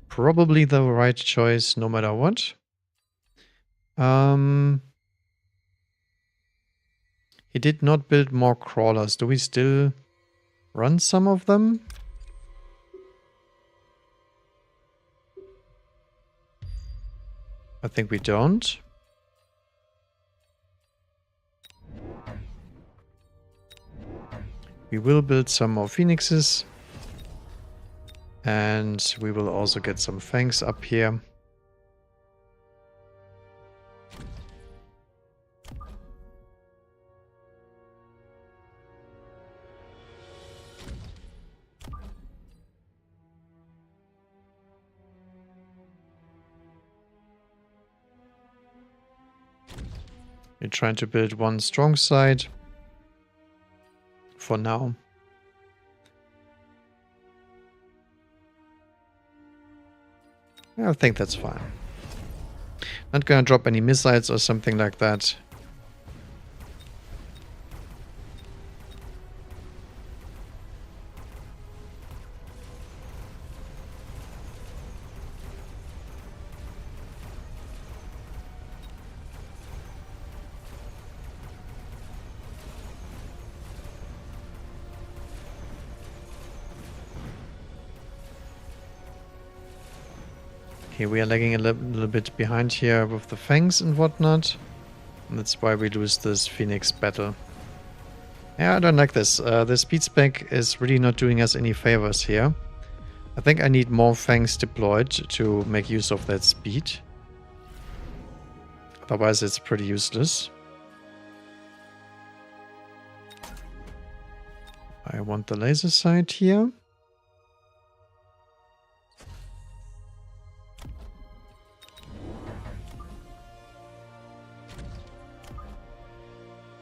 probably the right choice no matter what. He did not build more crawlers. Do we still run some of them? I think we don't. We will build some more phoenixes. And we will also get some fangs up here. We're trying to build one strong side for now. I think that's fine. Not gonna drop any missiles or something like that. Okay, we are lagging a little bit behind here with the fangs and whatnot. And that's why we lose this Phoenix battle. Yeah, I don't like this. The speed spec is really not doing us any favors here. I think I need more fangs deployed to make use of that speed. Otherwise it's pretty useless. I want the laser sight here.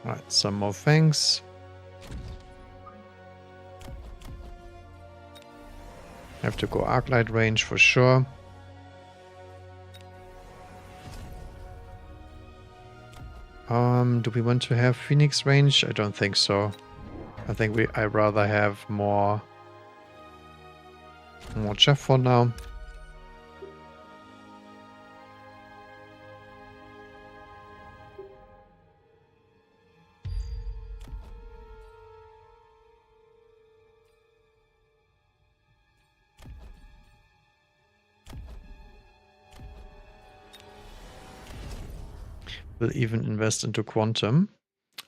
Alright, some more fangs. Have to go arc light range for sure. Do we want to have Phoenix range? I don't think so. I think I'd rather have more chaff for now. Will even invest into quantum.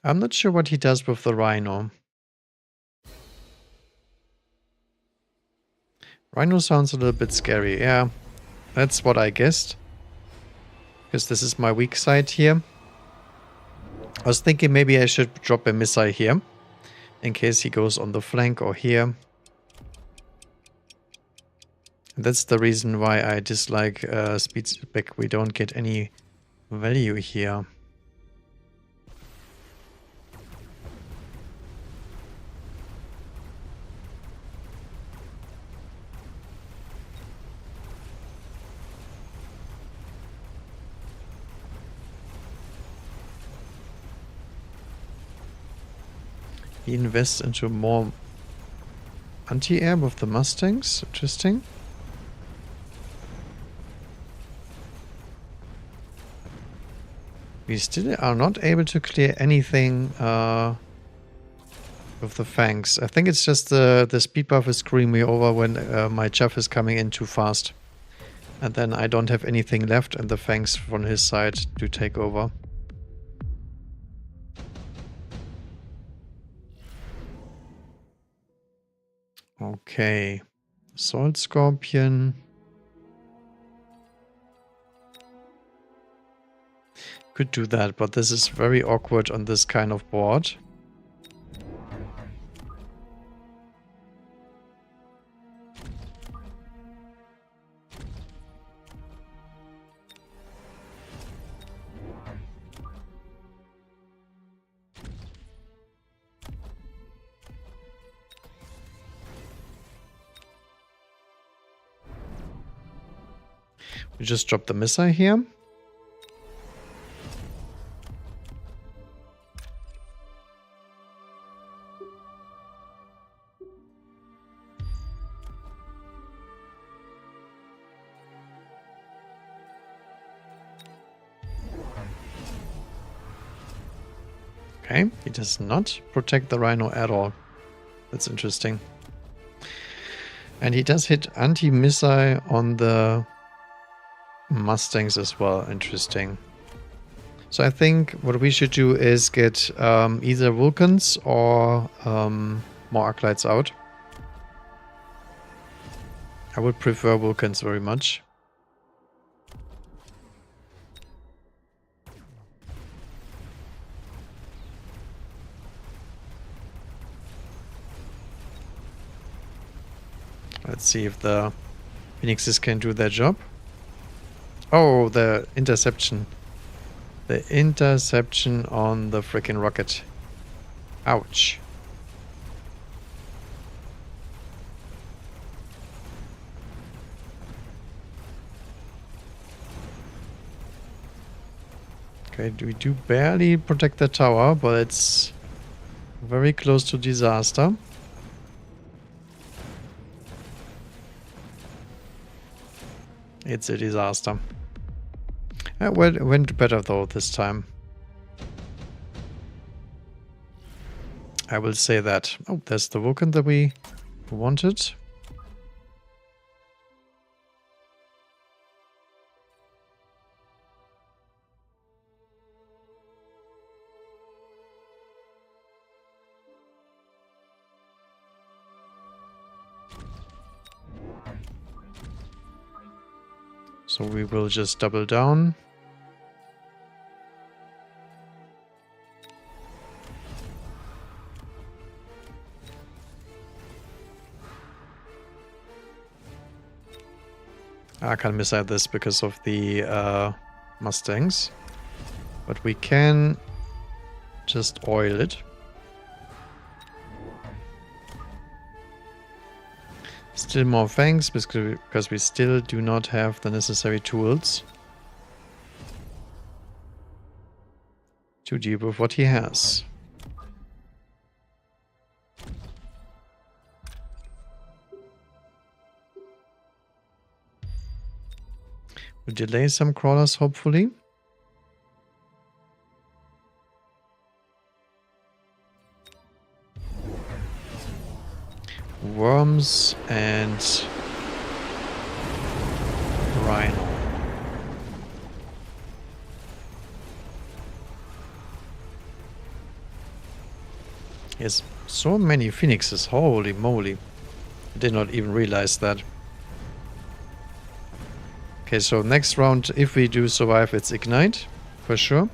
I'm not sure what he does with the rhino. Rhino sounds a little bit scary. Yeah, that's what I guessed. Because this is my weak side here. I was thinking maybe I should drop a missile here. In case he goes on the flank or here. That's the reason why I dislike speed spec. We don't get any value here. He invests into more anti-air with the Mustangs. Interesting. We still are not able to clear anything with the fangs. I think it's just the speed buff is screwing me over when my chaff is coming in too fast. And then I don't have anything left and the fangs from his side do take over. Okay. Salt Scorpion. Could do that, but this is very awkward on this kind of board. We just dropped the missile here. Okay, he does not protect the rhino at all. That's interesting. And he does hit anti-missile on the Mustangs as well. Interesting. So I think what we should do is get either Vulcans or more Acolytes out. I would prefer Vulcans very much. Let's see if the Phoenixes can do their job. Oh, the interception. The interception on the freaking rocket. Ouch. Okay, we do barely protect the tower, but it's very close to disaster. It's a disaster. Well, it went better though this time. I will say that. Oh, there's the Vulcan that we wanted. So we will just double down. I can't missile this because of the Mustangs. But we can just oil it. Still more fangs because we still do not have the necessary tools to deal with what he has. We'll delay some crawlers, hopefully. Worms and Rhino. Yes, so many Phoenixes, holy moly. I did not even realize that. Okay, so next round, if we do survive, it's Ignite, for sure.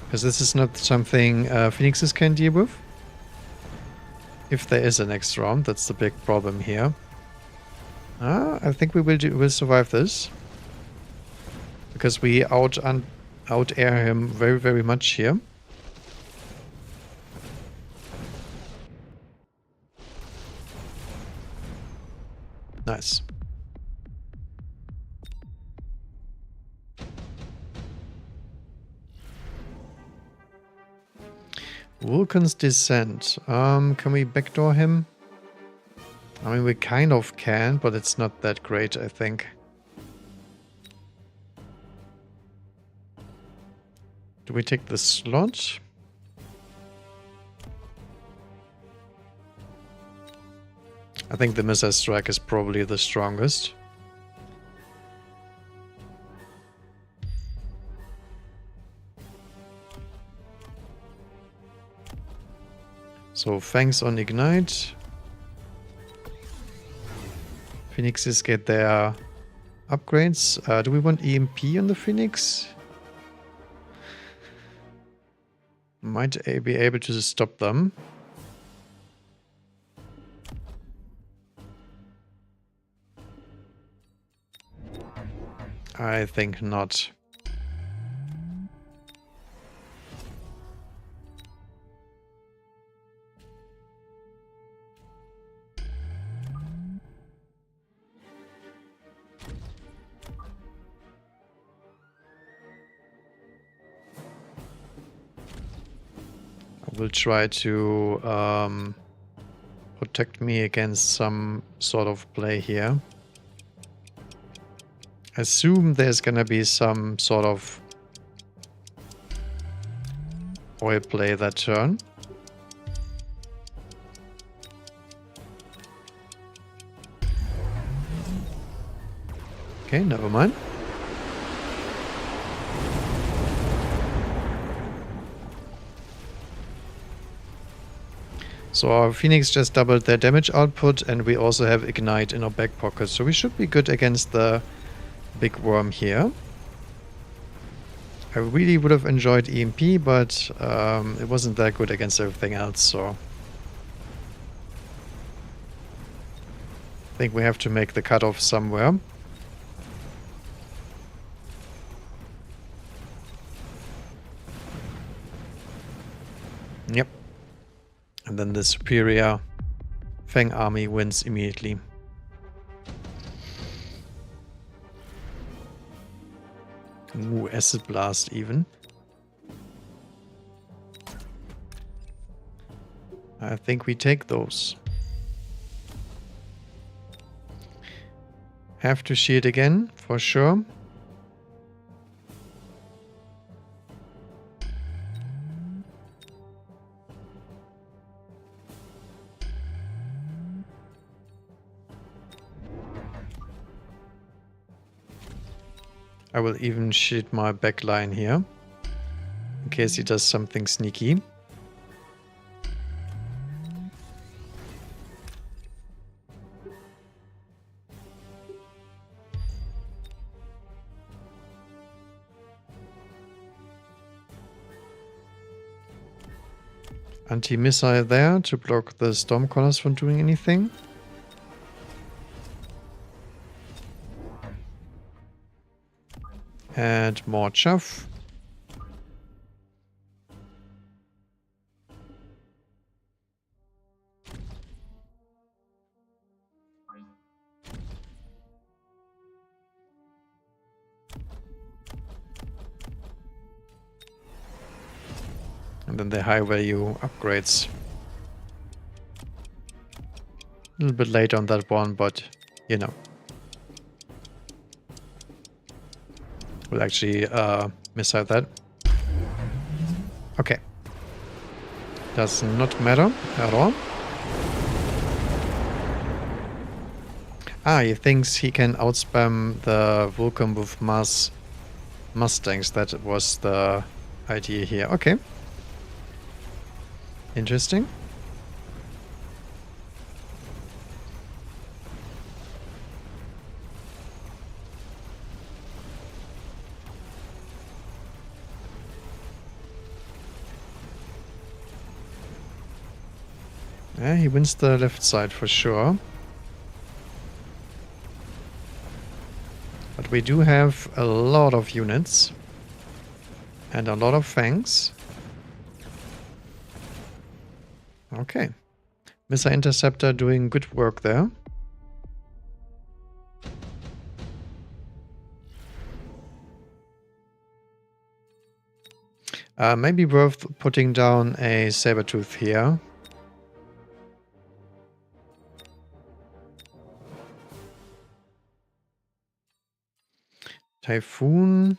Because this is not something Phoenixes can deal with. If there is a next round, that's the big problem here. I think we will survive this. Because we out-air him very, very much here. Nice. Vulcan's Descent. Can we backdoor him? I mean, we kind of can, but it's not that great, I think. Do we take the slot? I think the missile strike is probably the strongest. So fangs on Ignite. Phoenixes get their upgrades. Do we want EMP on the Phoenix? Might be able to stop them. I think not. Will try to protect me against some sort of play here. Assume there's gonna be some sort of oil play that turn. Okay, never mind. So our Phoenix just doubled their damage output, and we also have Ignite in our back pocket. So we should be good against the big worm here. I really would have enjoyed EMP, but it wasn't that good against everything else, so... I think we have to make the cutoff somewhere. Yep. And then the superior Fang army wins immediately. Ooh, Acid Blast even. I think we take those. Have to shield again, for sure. I will even shield my backline here, in case he does something sneaky. Anti-missile there to block the Stormcallers from doing anything. And more chaff. And then the high value upgrades. A little bit late on that one, but you know. We'll actually missile that. Okay. Does not matter at all. Ah, he thinks he can outspam the Vulcan with mass Mustangs. That was the idea here. Okay. Interesting. Yeah, he wins the left side for sure. But we do have a lot of units. And a lot of fangs. Okay. Missile Interceptor doing good work there. Maybe worth putting down a Sabertooth here. Typhoon.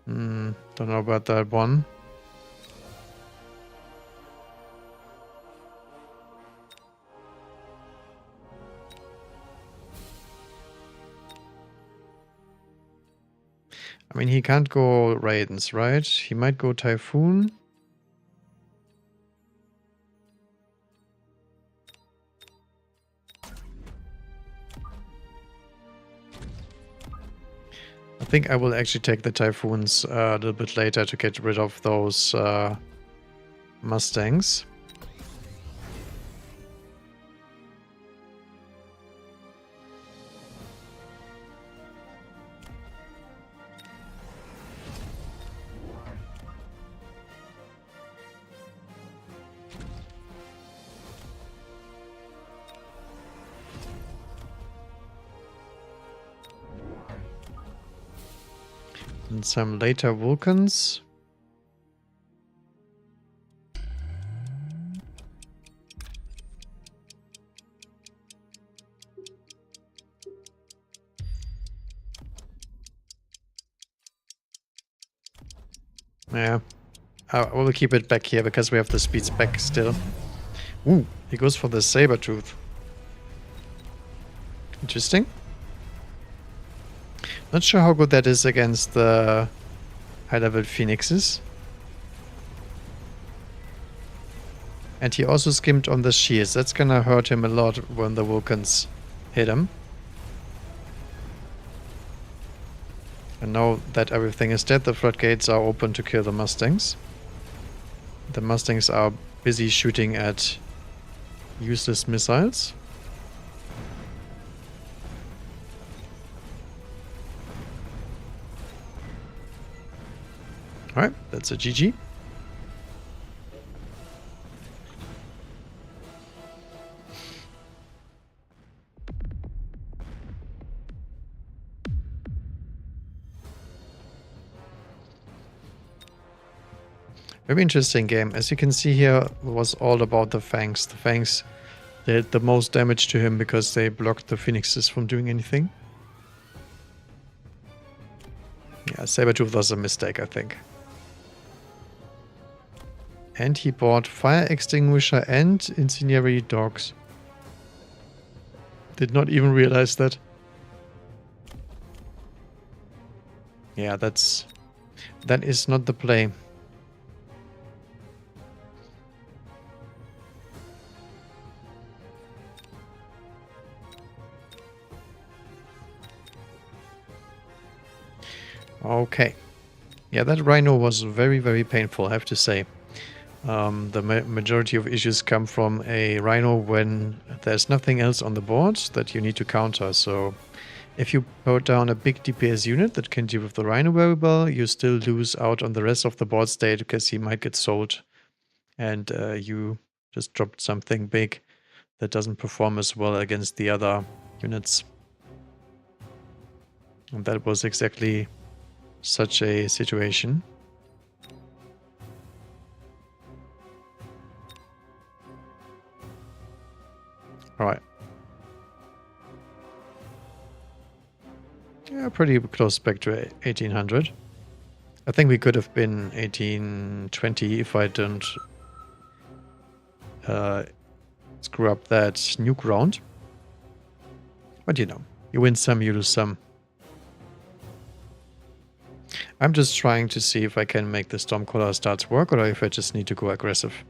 Don't know about that one. I mean, he can't go Raidens, right? He might go Typhoon. I think I will actually take the Typhoons a little bit later to get rid of those Mustangs. And some later Vulcans. Yeah, I will keep it back here because we have the speed spec still. Ooh, he goes for the Sabertooth. Interesting. Not sure how good that is against the high-level phoenixes. And he also skimmed on the shears. That's gonna hurt him a lot when the Vulcans hit him. And now that everything is dead, the floodgates are open to kill the Mustangs. The Mustangs are busy shooting at useless missiles. Alright, that's a GG. Very interesting game. As you can see here, it was all about the Fangs. The Fangs did the most damage to him because they blocked the Phoenixes from doing anything. Yeah, Sabertooth was a mistake, I think. And he bought Fire Extinguisher and Incendiary Dogs. Did not even realize that. Yeah, that is not the play. Okay. Yeah, that Rhino was very, very painful, I have to say. The majority of issues come from a Rhino when there's nothing else on the board that you need to counter. So if you put down a big DPS unit that can deal with the Rhino very well, you still lose out on the rest of the board state because he might get sold. And you just dropped something big that doesn't perform as well against the other units. And that was exactly such a situation. Alright. Yeah, pretty close back to 1800. I think we could have been 1820 if I don't screw up that nuke round. But you know, you win some, you lose some. I'm just trying to see if I can make the Stormcaller starts work or if I just need to go aggressive.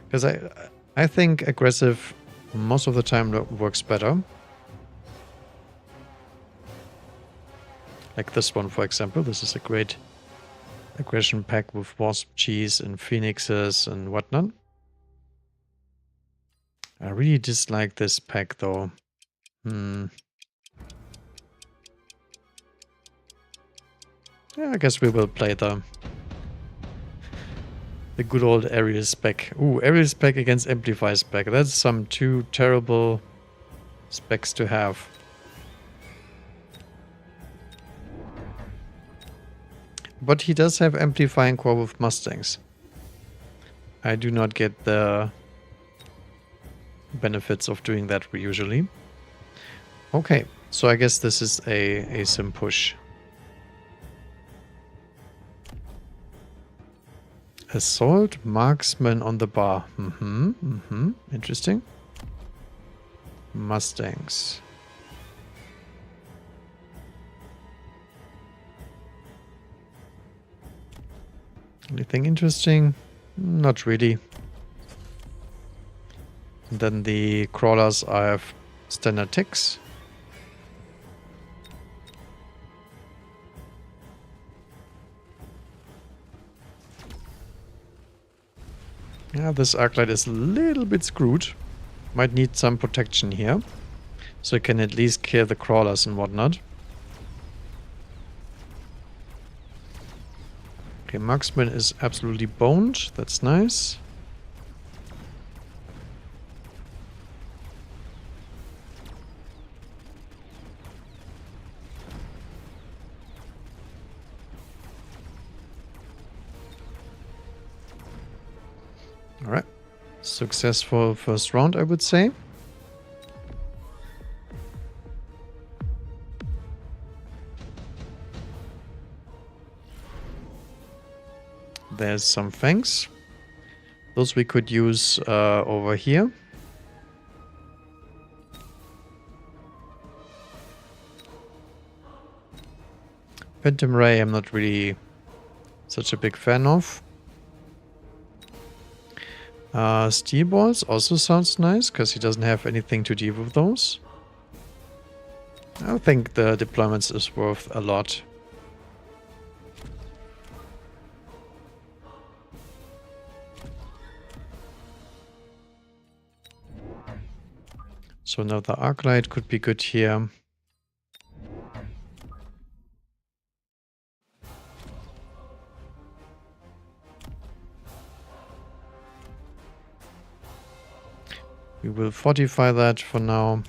Because I think aggressive most of the time works better. Like this one, for example. This is a great aggression pack with Wasp Cheese and Phoenixes and whatnot. I really dislike this pack though. Yeah, I guess we will play the good old Aerial spec. Ooh, Aerial spec against Amplify spec. That's some two terrible specs to have. But he does have Amplifying Core with Mustangs. I do not get the benefits of doing that usually. Okay, so I guess this is a sim push. Assault Marksman on the bar. Interesting. Mustangs. Anything interesting? Not really. And then the crawlers, I have standard ticks. Yeah, this Arclight is a little bit screwed. Might need some protection here. So it can at least kill the crawlers and whatnot. Okay, Marksman is absolutely boned. That's nice. Alright. Successful first round, I would say. There's some fangs. Those we could use over here. Phantom Ray I'm not really such a big fan of. Steel Balls also sounds nice, because he doesn't have anything to deal with those. I think the deployments is worth a lot. So another arc light could be good here. We will fortify that for now.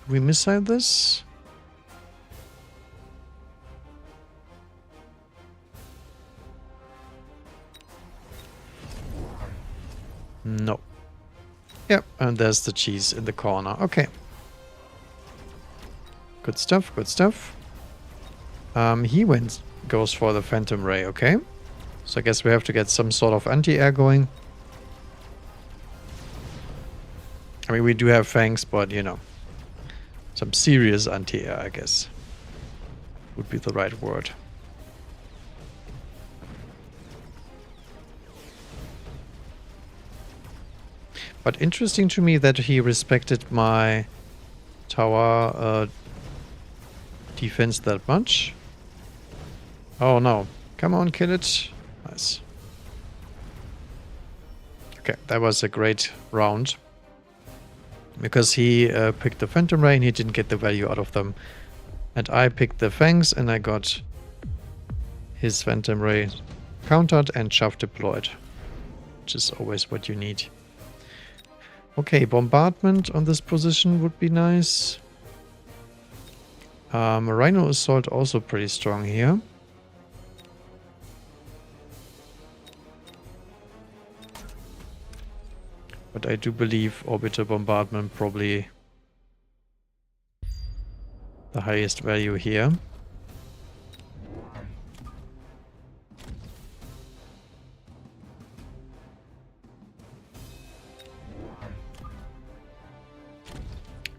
Do we missile this? No. Yep, and there's the cheese in the corner. Okay. Good stuff, good stuff. He goes for the Phantom Ray, okay. So I guess we have to get some sort of anti-air going. I mean, we do have fangs, but, you know, some serious anti-air, I guess, would be the right word. But interesting to me that he respected my tower defense that much. Oh no. Come on, kill it. Nice. Okay, that was a great round. Because he picked the Phantom Ray and he didn't get the value out of them. And I picked the Fangs and I got his Phantom Ray countered and shove deployed. Which is always what you need. Okay, bombardment on this position would be nice. Rhino Assault also pretty strong here. But I do believe Orbital Bombardment probably the highest value here.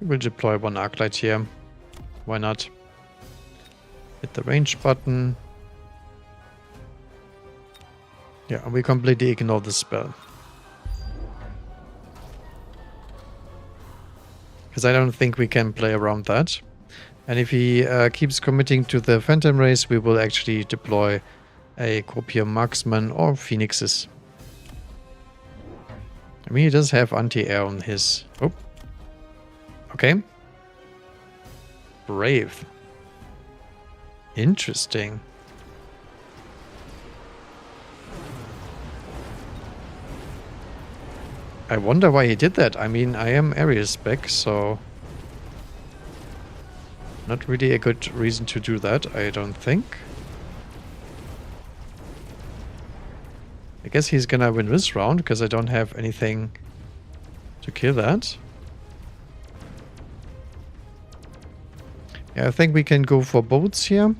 We'll deploy one arc light here. Why not? Hit the range button. Yeah, we completely ignore the spell. Because I don't think we can play around that. And if he keeps committing to the Phantom Rays, we will actually deploy a Copium Marksman or Phoenixes. I mean, he does have anti-air on his... Oh. Okay. Brave. Interesting. I wonder why he did that. I mean, I am area spec, so... Not really a good reason to do that, I don't think. I guess he's gonna win this round, because I don't have anything to kill that. Yeah, I think we can go for boats here.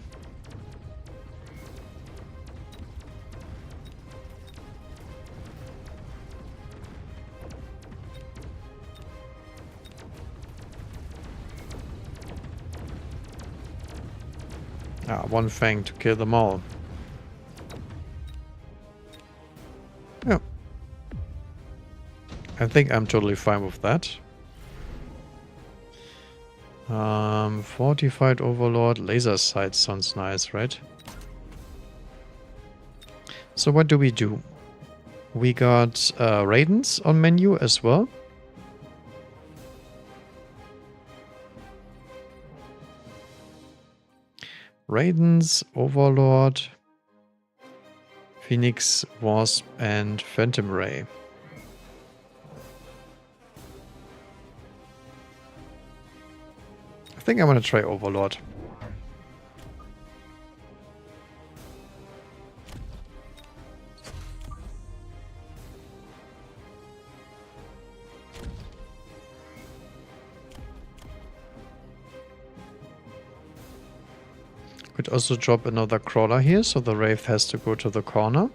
Ah, one fang to kill them all. Yeah. I think I'm totally fine with that. Fortified Overlord, laser sight sounds nice, right? So what do? We got Raidens on menu as well. Raidens, Overlord, Phoenix, Wasp, and Phantom Ray. I think I'm gonna try Overlord. Could also drop another crawler here, so the Wraith has to go to the corner.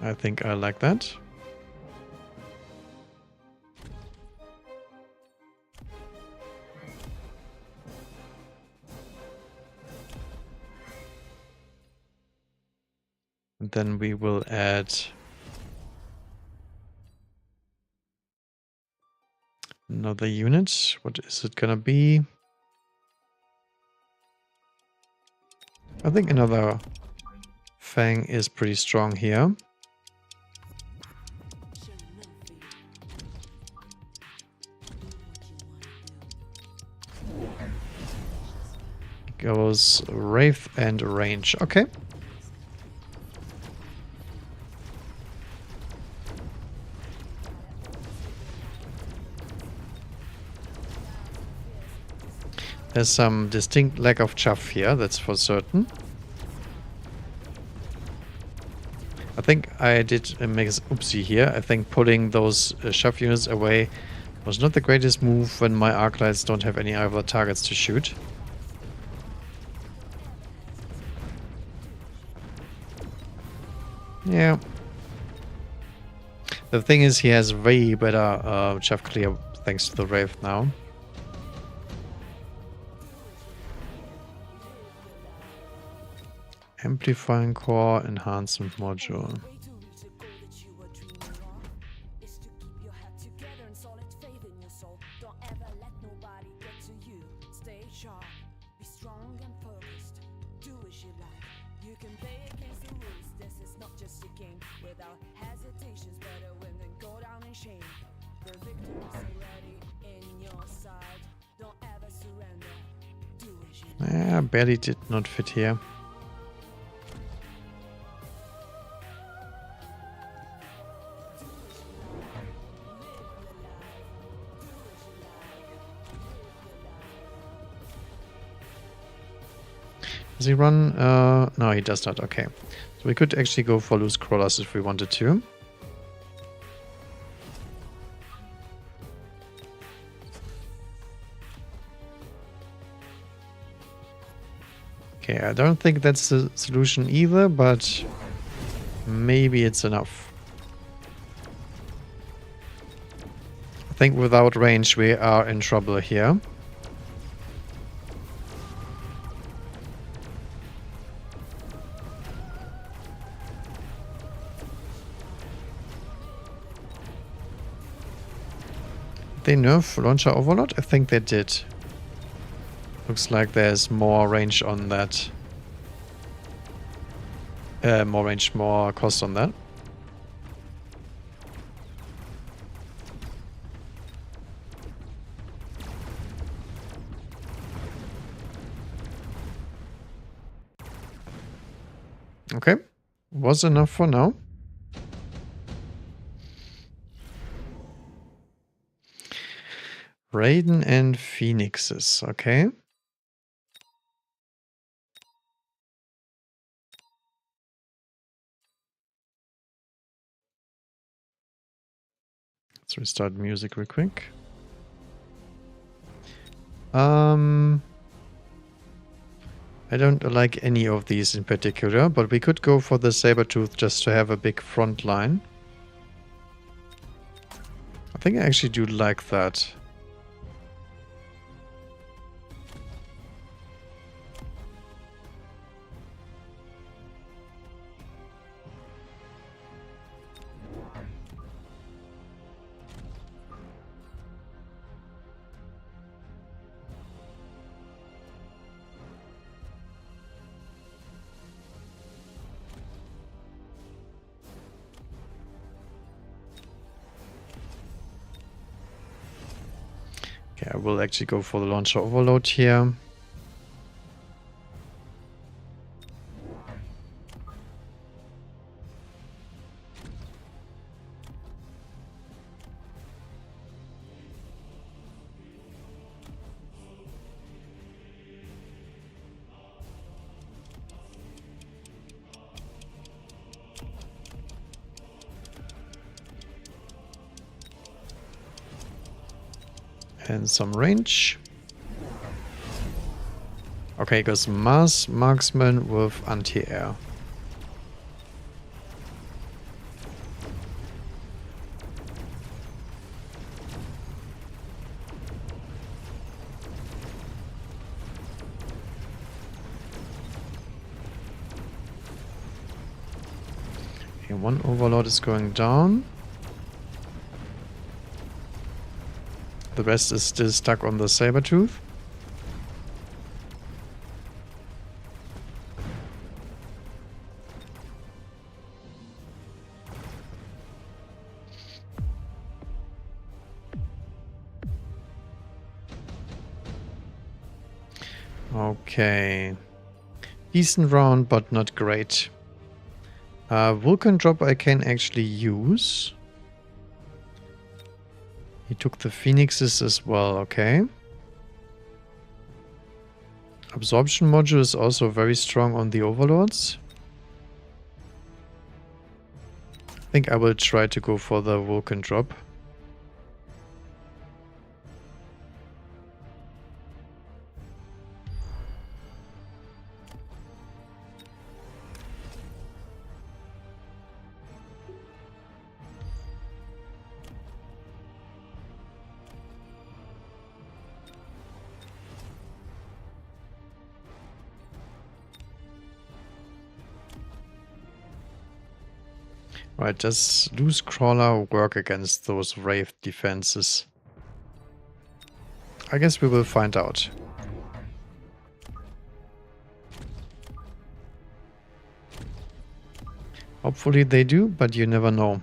I think I like that. And then we will add another unit. What is it gonna be? I think another Fang is pretty strong here. Goes Wraith and range. Okay. There's some distinct lack of chaff here, that's for certain. I think I did make an oopsie here. I think pulling those chaff units away was not the greatest move when my arc lights don't have any other targets to shoot. Yeah. The thing is, he has way better chaff clear thanks to the Wraith now. Amplifying core, enhancement module. Barely did not fit here. Does he run? No, he does not. Okay. So we could actually go for loose crawlers if we wanted to. Okay, I don't think that's the solution either, but maybe it's enough. I think without range we are in trouble here. They nerf Launcher Overload? I think they did. Looks like there's more range on that. More range, more cost on that. Okay. Was enough for now. Raiden and Phoenixes. Okay. Let's restart music real quick. I don't like any of these in particular, but we could go for the Sabertooth just to have a big front line. I think I actually do like that. Okay, I will actually go for the Launcher Overload here. And some range. Okay, goes Mass Marksman with anti-air. Okay, one overlord is going down. The rest is still stuck on the Sabertooth. Okay. Decent round, but not great. Vulcan drop I can actually use. He took the Phoenixes as well, okay. Absorption module is also very strong on the Overlords. I think I will try to go for the Vulcan drop. Right, does Loose Crawler work against those Wraith defenses? I guess we will find out. Hopefully they do, but you never know.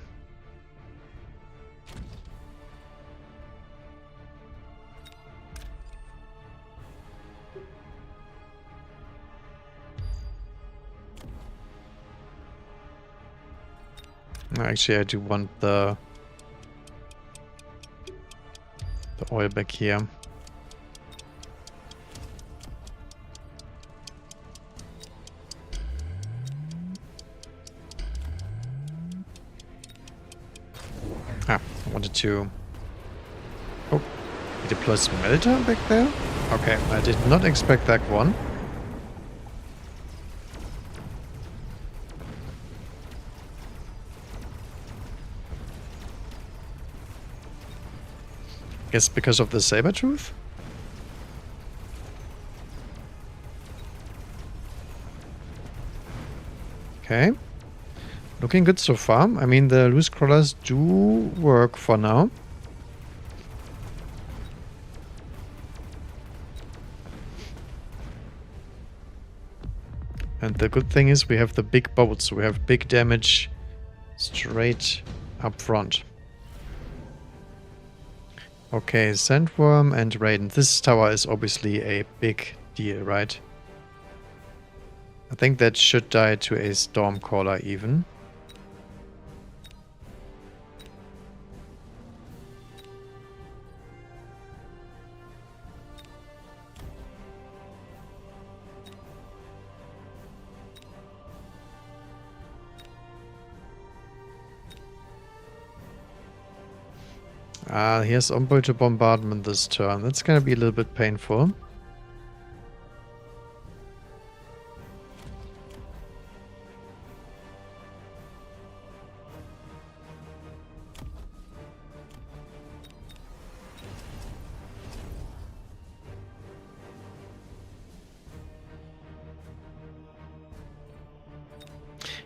Actually, I do want the oil back here. I wanted to... Oh, he deploys Smelter back there? Okay, I did not expect that one. Guess because of the Sabertooth? Okay. Looking good so far. I mean, the loose crawlers do work for now. And the good thing is we have the big bolts, so we have big damage straight up front. Okay, Sandworm and Raiden. This tower is obviously a big deal, right? I think that should die to a Stormcaller even. He has Ombre to Bombardment this turn. That's gonna be a little bit painful.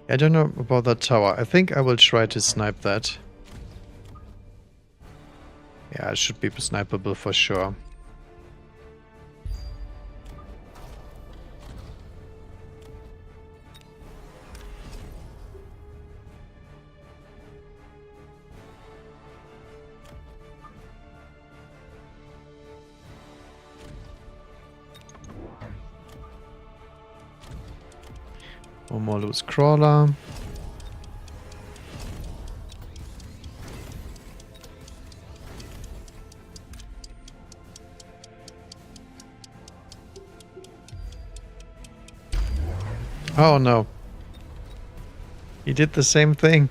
I don't know about that tower. I think I will try to snipe that. Yeah, it should be snipeable for sure. One more loose crawler. Oh no. He did the same thing.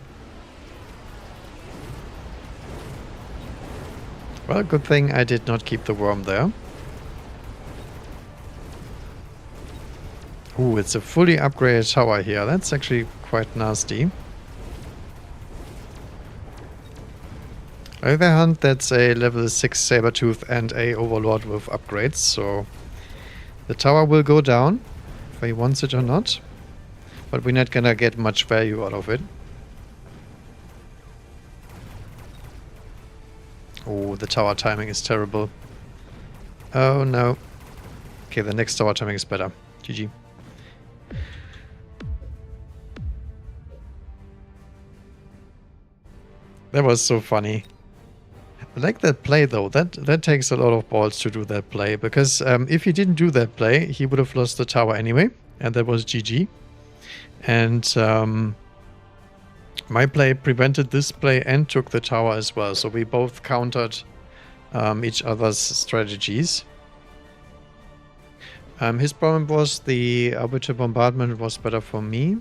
Well, good thing I did not keep the worm there. Ooh, it's a fully upgraded tower here. That's actually quite nasty. On the other hand, that's a level 6 Sabertooth and a Overlord with upgrades, so the tower will go down, if he wants it or not. But we're not gonna get much value out of it. Oh, the tower timing is terrible. Oh no. Okay, the next tower timing is better. GG. That was so funny. I like that play though. That takes a lot of balls to do that play, because if he didn't do that play, he would have lost the tower anyway, and that was GG. And my play prevented this play and took the tower as well, so we both countered each other's strategies. His problem was the arbiter bombardment was better for me.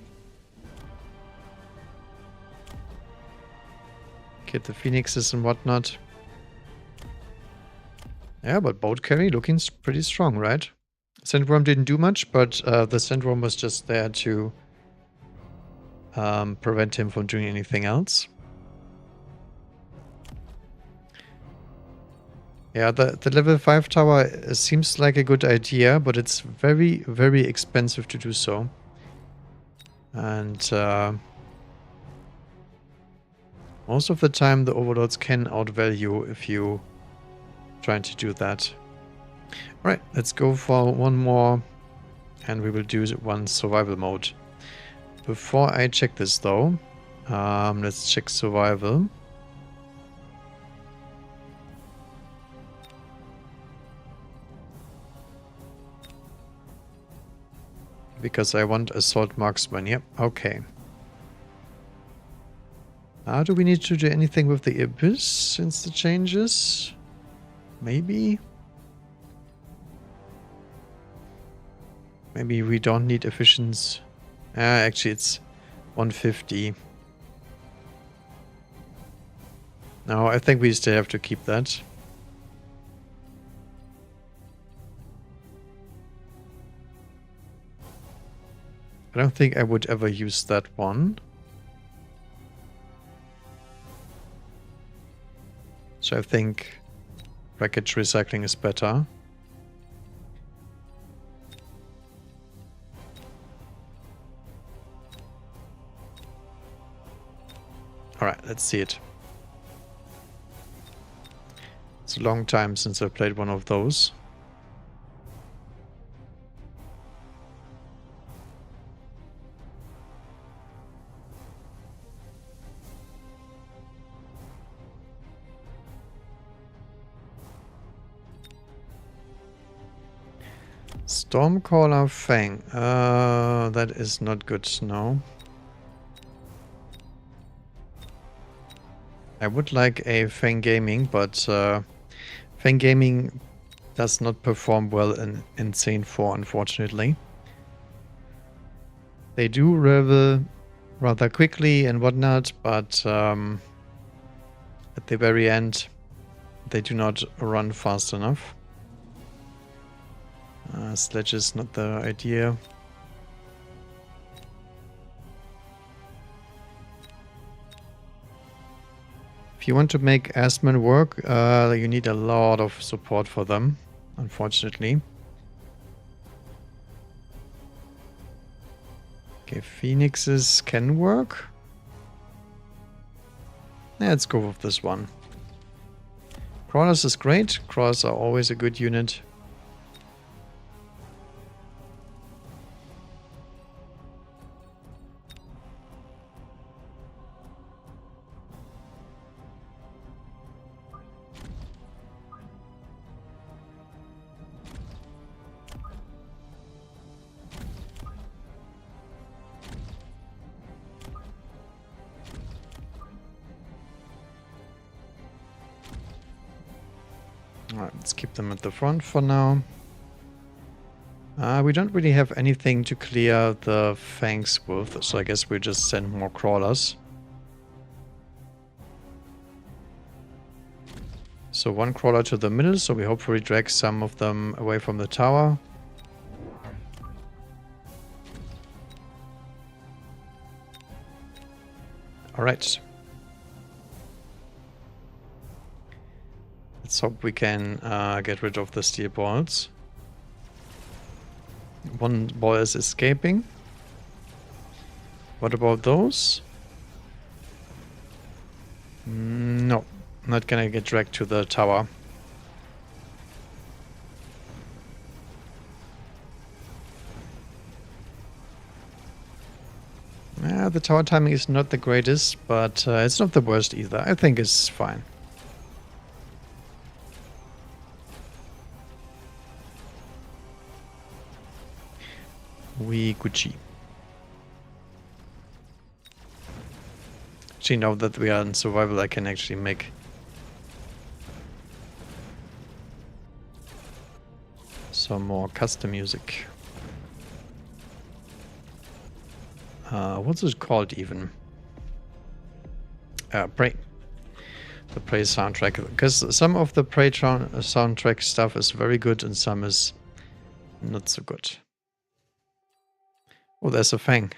Get the phoenixes and whatnot. Yeah, but boat carry looking pretty strong, right? Sandworm didn't do much, but the Sandworm was just there to prevent him from doing anything else. Yeah, the level 5 tower seems like a good idea, but it's very, very expensive to do so. And most of the time the overlords can outvalue if you try to do that. Alright, let's go for one more, and we will do one survival mode. Before I check this though, let's check survival. Because I want assault marksman. Yep, okay. Do we need to do anything with the abyss since the changes? Maybe? Maybe we don't need efficiency. Actually it's 150. No, I think we still have to keep that. I don't think I would ever use that one. So I think wreckage recycling is better. Alright, let's see it. It's a long time since I played one of those. Stormcaller Fang. That is not good, no. I would like a Fang Gaming, but Fang Gaming does not perform well in Insane 4, unfortunately. They do revel rather quickly and whatnot, but at the very end, they do not run fast enough. Sledge is not the idea. If you want to make Astman work, you need a lot of support for them, unfortunately. Okay, Phoenixes can work. Yeah, let's go with this one. Crawlers is great. Crawlers are always a good unit. Alright, let's keep them at the front for now. We don't really have anything to clear the fangs with, so I guess we'll just send more crawlers. So one crawler to the middle, so we hopefully drag some of them away from the tower. Alright. Let's hope we can get rid of the steel balls. One ball is escaping. What about those? No. I'm not gonna get dragged to the tower. The tower timing is not the greatest, but it's not the worst either. I think it's fine. We Gucci. Actually, now that we are in survival, I can actually make some more custom music. What's it called even? Prey. The Prey soundtrack. Because some of the Prey soundtrack stuff is very good and some is not so good. Oh, there's a Fang.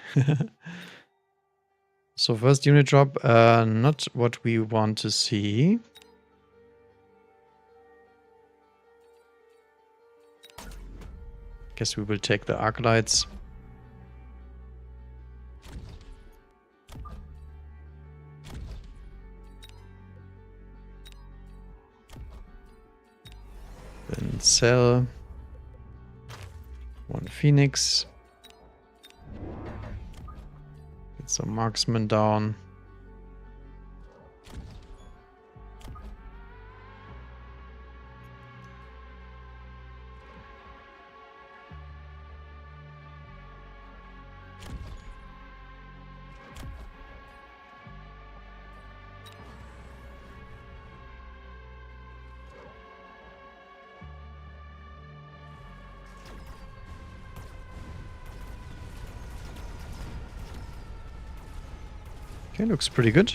So first unit drop, not what we want to see. Guess we will take the arc lights. Then sell 1 Phoenix. Get some marksmen down. Okay, looks pretty good.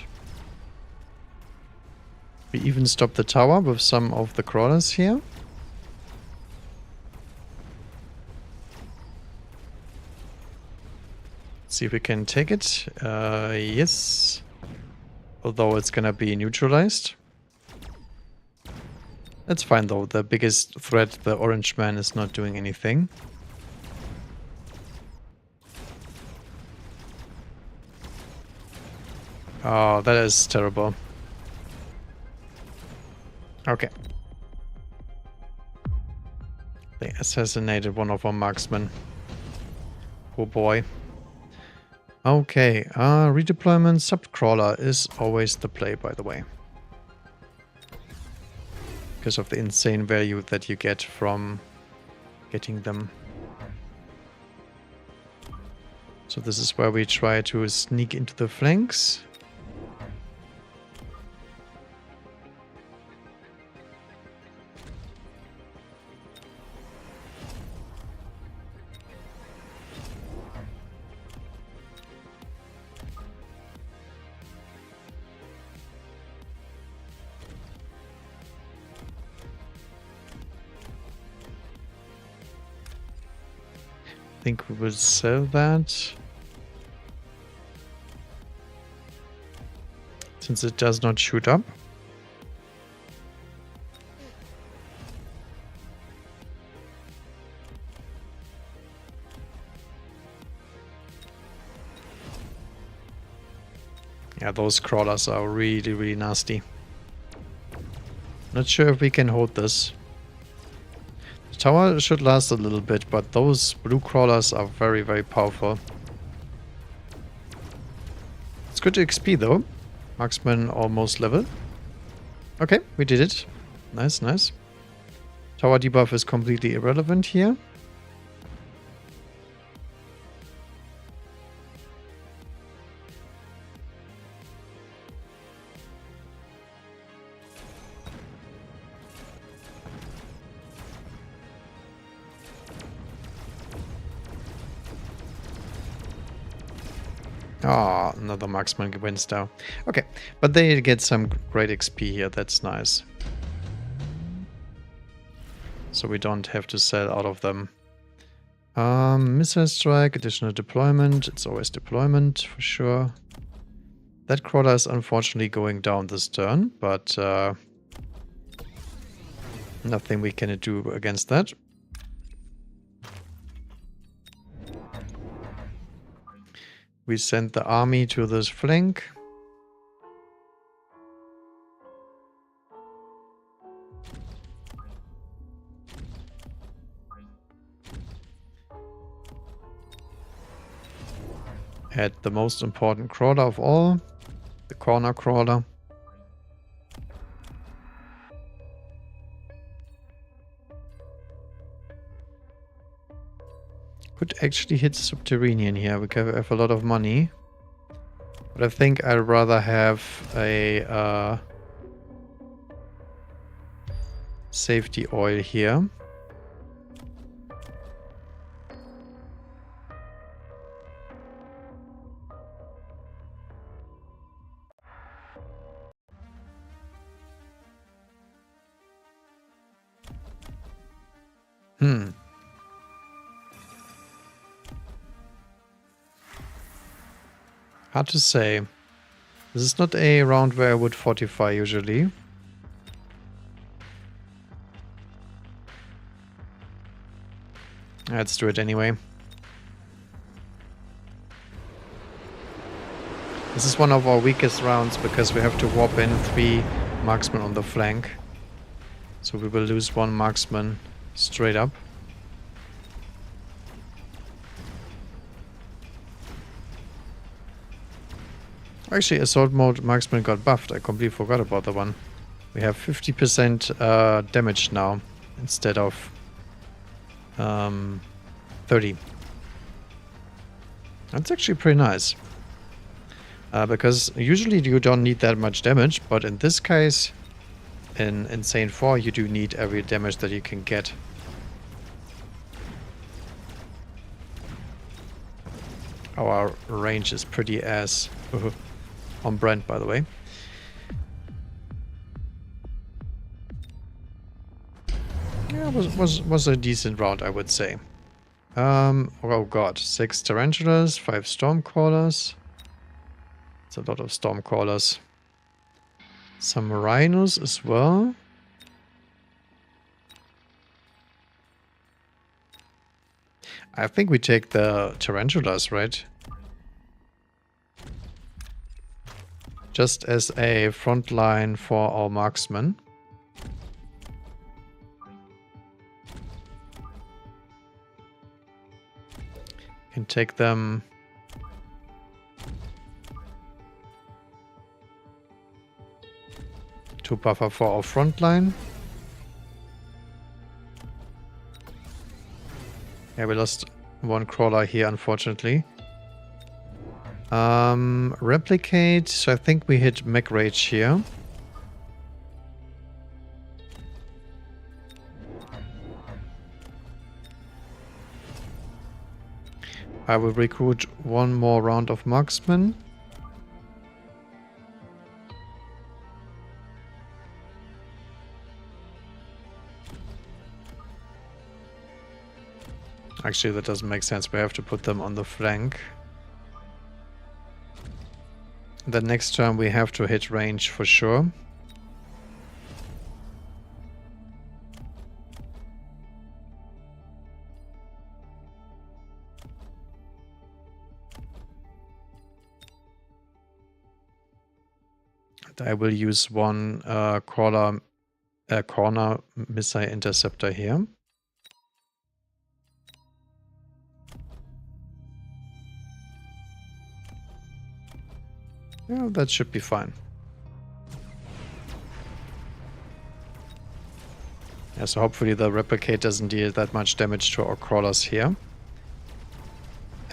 We even stopped the tower with some of the crawlers here. See if we can take it. Yes. Although it's gonna be neutralized. That's fine though. The biggest threat, the orange man, is not doing anything. Oh, that is terrible. Okay. They assassinated one of our marksmen. Oh boy. Okay, redeployment subcrawler is always the play, by the way. Because of the insane value that you get from getting them. So this is where we try to sneak into the flanks. I think we will sell that. Since it does not shoot up. Yeah, those crawlers are really, really nasty. Not sure if we can hold this. The tower should last a little bit, but those blue crawlers are very, very powerful. It's good XP though. Marksman almost level. Okay, we did it. Nice, nice. Tower debuff is completely irrelevant here. Ah, oh, another marksman wins down. Okay, but they get some great XP here. That's nice. So we don't have to sell out of them. Missile strike, additional deployment. It's always deployment for sure. That crawler is unfortunately going down this turn, but nothing we can do against that. We send the army to this flank. Add the most important crawler of all, the corner crawler. Could actually hit Subterranean here. We could have a lot of money. But I think I'd rather have a safety oil here. Hard to say. This is not a round where I would fortify usually. Let's do it anyway. This is one of our weakest rounds because we have to warp in 3 marksmen on the flank. So we will lose 1 marksman straight up. Actually, Assault Mode Marksman got buffed. I completely forgot about the one. We have 50% damage now instead of 30. That's actually pretty nice. Because usually you don't need that much damage, but in this case, in Insane 4, you do need every damage that you can get. Our range is pretty ass. On brand, by the way. Yeah, was a decent round, I would say. Oh god, 6 tarantulas, 5 stormcrawlers. It's a lot of stormcrawlers. Some rhinos as well. I think we take the tarantulas, right? Just as a front line for our marksmen. Can take them to buffer for our front line. Yeah, we lost 1 crawler here, unfortunately. Replicate. So I think we hit Mech Rage here. I will recruit 1 more round of marksmen. Actually, that doesn't make sense. We have to put them on the flank. The next turn we have to hit range for sure. And I will use 1 corner missile interceptor here. Yeah, that should be fine. Yeah, so hopefully the replicate doesn't deal that much damage to our crawlers here.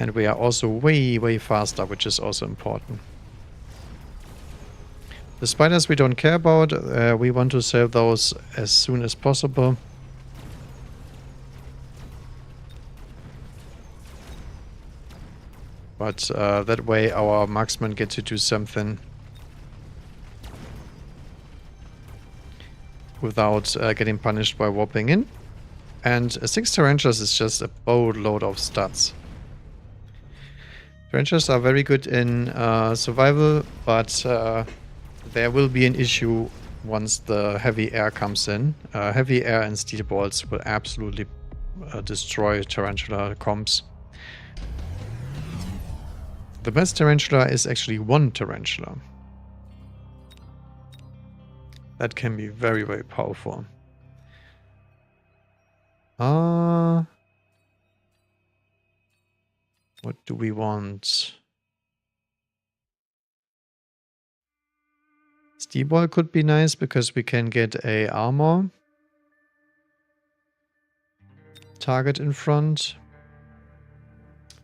And we are also way faster, which is also important. The spiders we don't care about. We want to sell those as soon as possible. But that way our marksmen get to do something without getting punished by warping in. And 6 tarantulas is just a boatload of stats. Tarantulas are very good in survival, but there will be an issue once the heavy air comes in. Heavy air and steel balls will absolutely destroy tarantula comps. The best tarantula is actually 1 tarantula. That can be very powerful. What do we want? XD ball could be nice because we can get a armor target in front.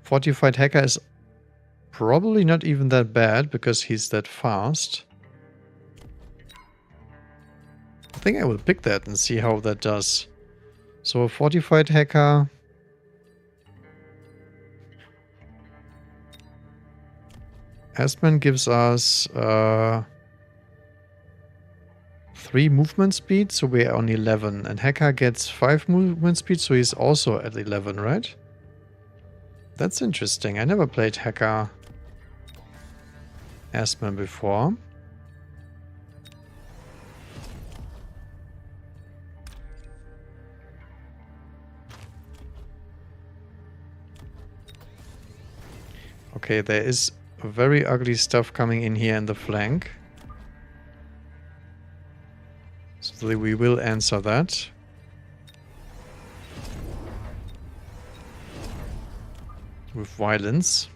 Fortified hacker is probably not even that bad because he's that fast. I think I will pick that and see how that does. So a fortified hacker. Aspen gives us 3 movement speed, so we're on 11. And hacker gets 5 movement speed, so he's also at 11, right? That's interesting. I never played hacker Aspen before. Okay, there is very ugly stuff coming in here in the flank. So we will answer that. With violence.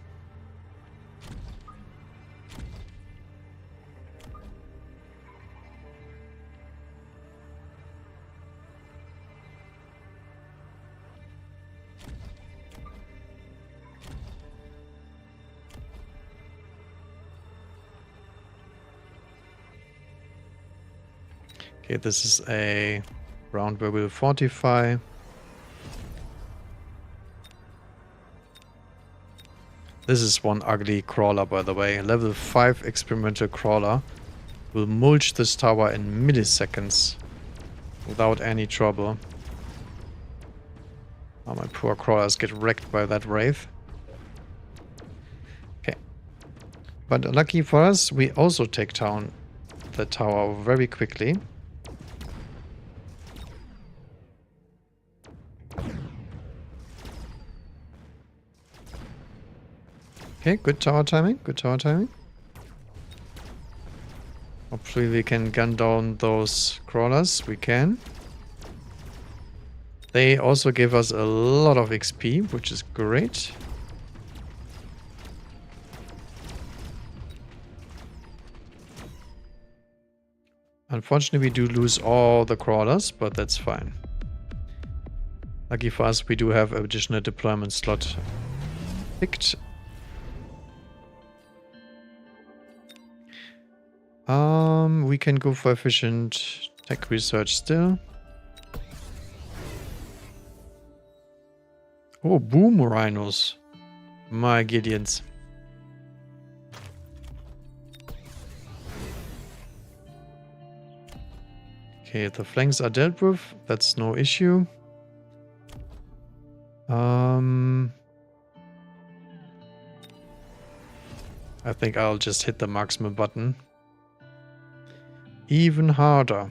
Okay, this is a round where we'll fortify. This is one ugly crawler, by the way. Level 5 experimental crawler will mulch this tower in milliseconds without any trouble. Oh, my poor crawlers get wrecked by that wraith. Okay. But lucky for us, we also take down the tower very quickly. Okay, good tower timing, good tower timing. Hopefully we can gun down those crawlers. We can. They also give us a lot of XP, which is great. Unfortunately, we do lose all the crawlers, but that's fine. Lucky for us, we do have additional deployment slot picked. We can go for efficient tech research still. Oh, boom rhinos. My Gideons. Okay, the flanks are dealt with. That's no issue. I think I'll just hit the marksman button. Even harder.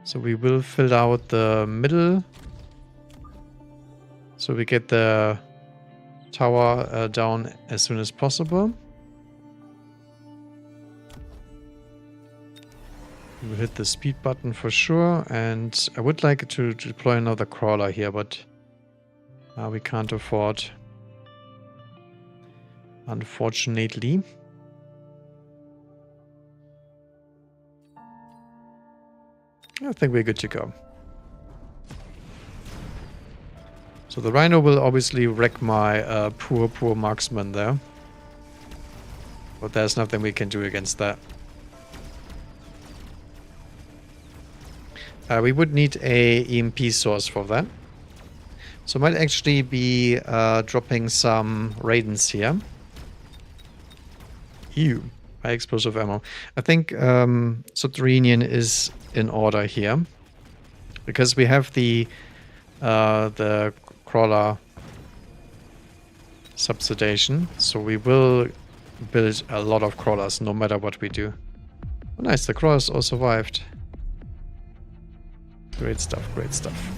So we will fill out the middle. So we get the tower down as soon as possible. We'll hit the speed button for sure. And I would like to deploy another crawler here, but we can't afford. Unfortunately. I think we're good to go. So the Rhino will obviously wreck my poor marksman there. But there's nothing we can do against that. We would need a EMP source for that. So might actually be dropping some Raidens here. Ew, high explosive ammo. I think Subterranean is in order here. Because we have the crawler subsidation. So we will build a lot of crawlers no matter what we do. Oh, nice, the crawlers all survived. Great stuff, great stuff.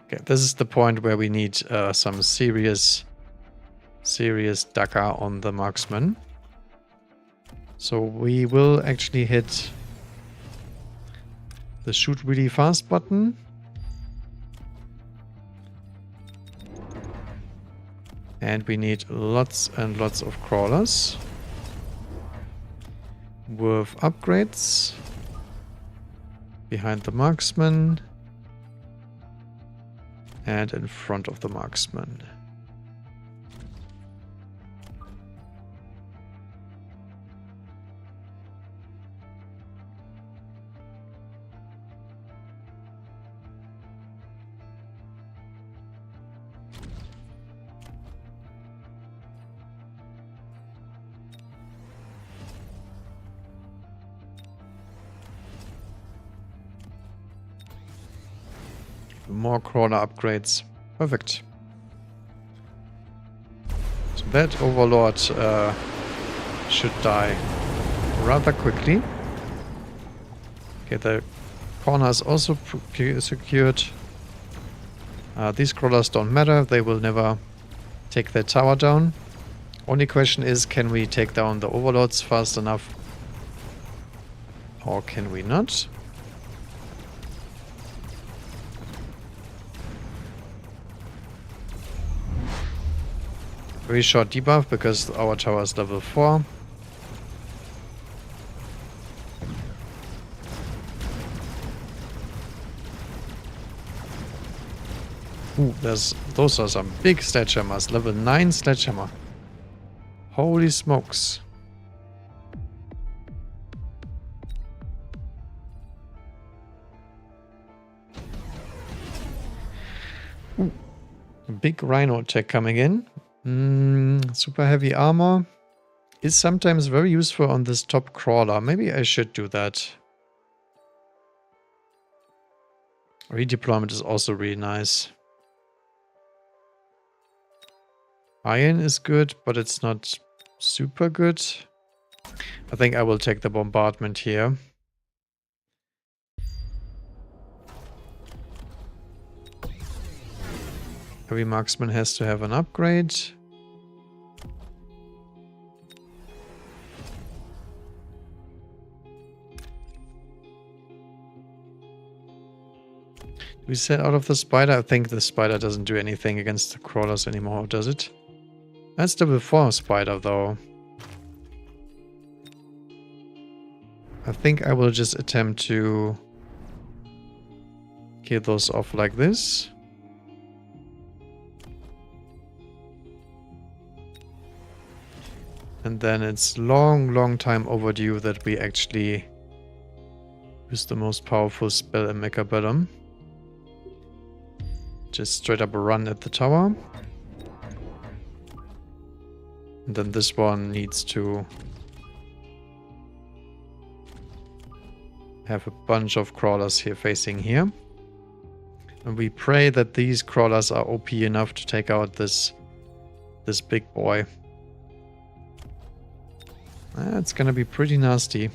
Okay, this is the point where we need some serious Dakar on the marksman. So we will actually hit the shoot really fast button. And we need lots and lots of crawlers. With upgrades. Behind the marksman. And in front of the marksman. More crawler upgrades. Perfect. So that overlord should die rather quickly. Okay, the corner is also secured. These crawlers don't matter. They will never take their tower down. Only question is, can we take down the overlords fast enough? Or can we not? Very short debuff because our tower is level 4. Ooh, those are some big sledgehammers. Level 9 sledgehammer. Holy smokes. Ooh, a big rhino attack coming in. Super heavy armor is sometimes very useful on this top crawler. Maybe I should do that. Redeployment is also really nice. Iron is good, but it's not super good. I think I will take the bombardment here. Every marksman has to have an upgrade. Do we set out of the spider? I think the spider doesn't do anything against the crawlers anymore, does it? That's level 4 spider though. I think I will just attempt to kill those off like this. And then it's long time overdue that we actually use the most powerful spell in Mechabellum. Just straight up a run at the tower. And then this one needs to have a bunch of crawlers here facing here. And we pray that these crawlers are OP enough to take out this big boy. It's gonna be pretty nasty.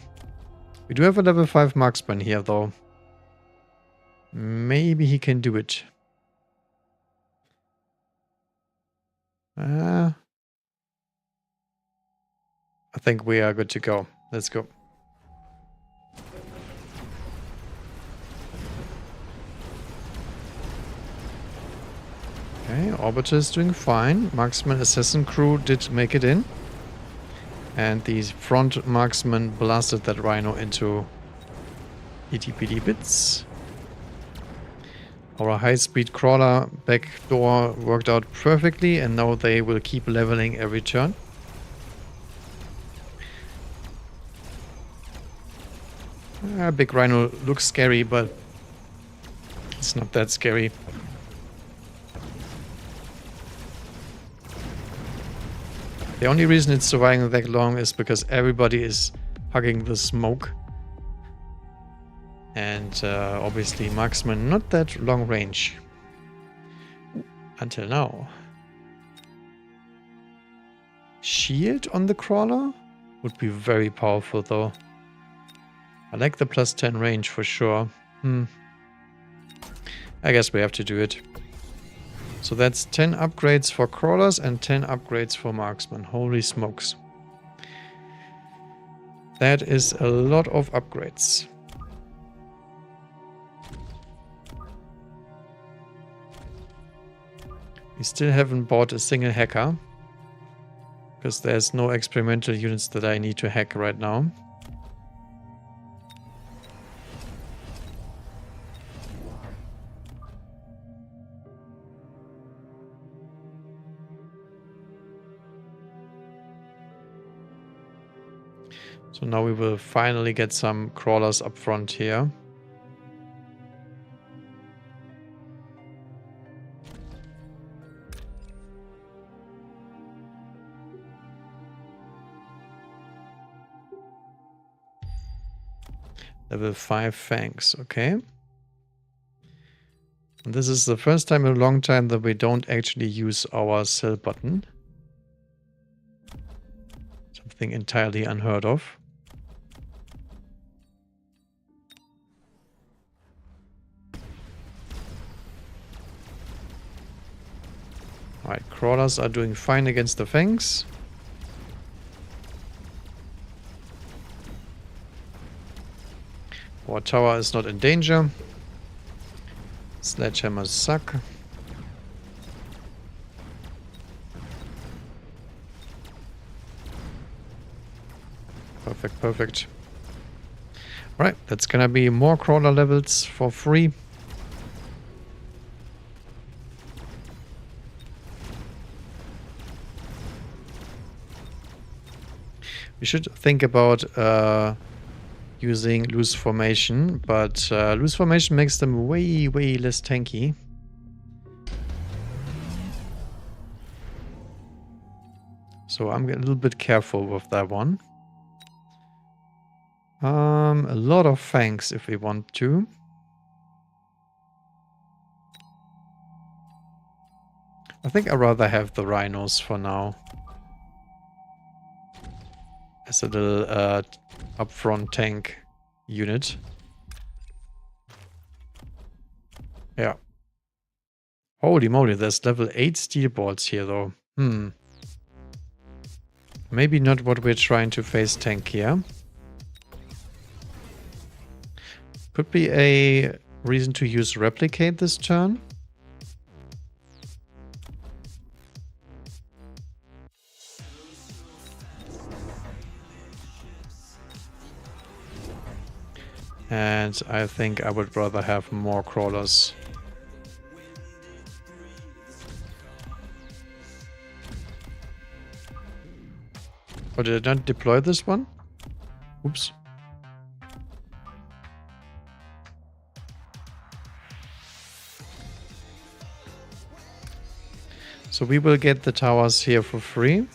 We do have a level 5 marksman here though. Maybe he can do it. I think we are good to go. Let's go. Okay, Orbiter is doing fine. Marksman Assassin crew did make it in. And the front marksman blasted that rhino into itty bitty bits. Our high-speed crawler back door worked out perfectly, and now they will keep leveling every turn. Big rhino looks scary, but it's not that scary. The only reason it's surviving that long is because everybody is hugging the smoke. And obviously marksman not that long range. Until now. Shield on the crawler would be very powerful though. I like the plus 10 range for sure. I guess we have to do it. So that's 10 upgrades for crawlers and 10 upgrades for marksmen. Holy smokes. That is a lot of upgrades. We still haven't bought a single hacker. Because there's no experimental units that I need to hack right now. So now we will finally get some crawlers up front here. Level 5 fangs, okay. And this is the first time in a long time that we don't actually use our sell button. Something entirely unheard of. Alright, crawlers are doing fine against the fangs. Our tower is not in danger. Sledgehammers suck. Perfect, perfect. Alright, that's gonna be more crawler levels for free. We should think about using loose formation, but loose formation makes them way, way less tanky. So I'm a little bit careful with that one. A lot of fangs if we want to. I think I'd rather have the rhinos for now. As a little upfront tank unit. Yeah. Holy moly, there's level 8 steel balls here though. Maybe not what we're trying to face tank here. Could be a reason to use replicate this turn. And I think I would rather have more crawlers. Oh, did I not deploy this one? Oops. So we will get the towers here for free.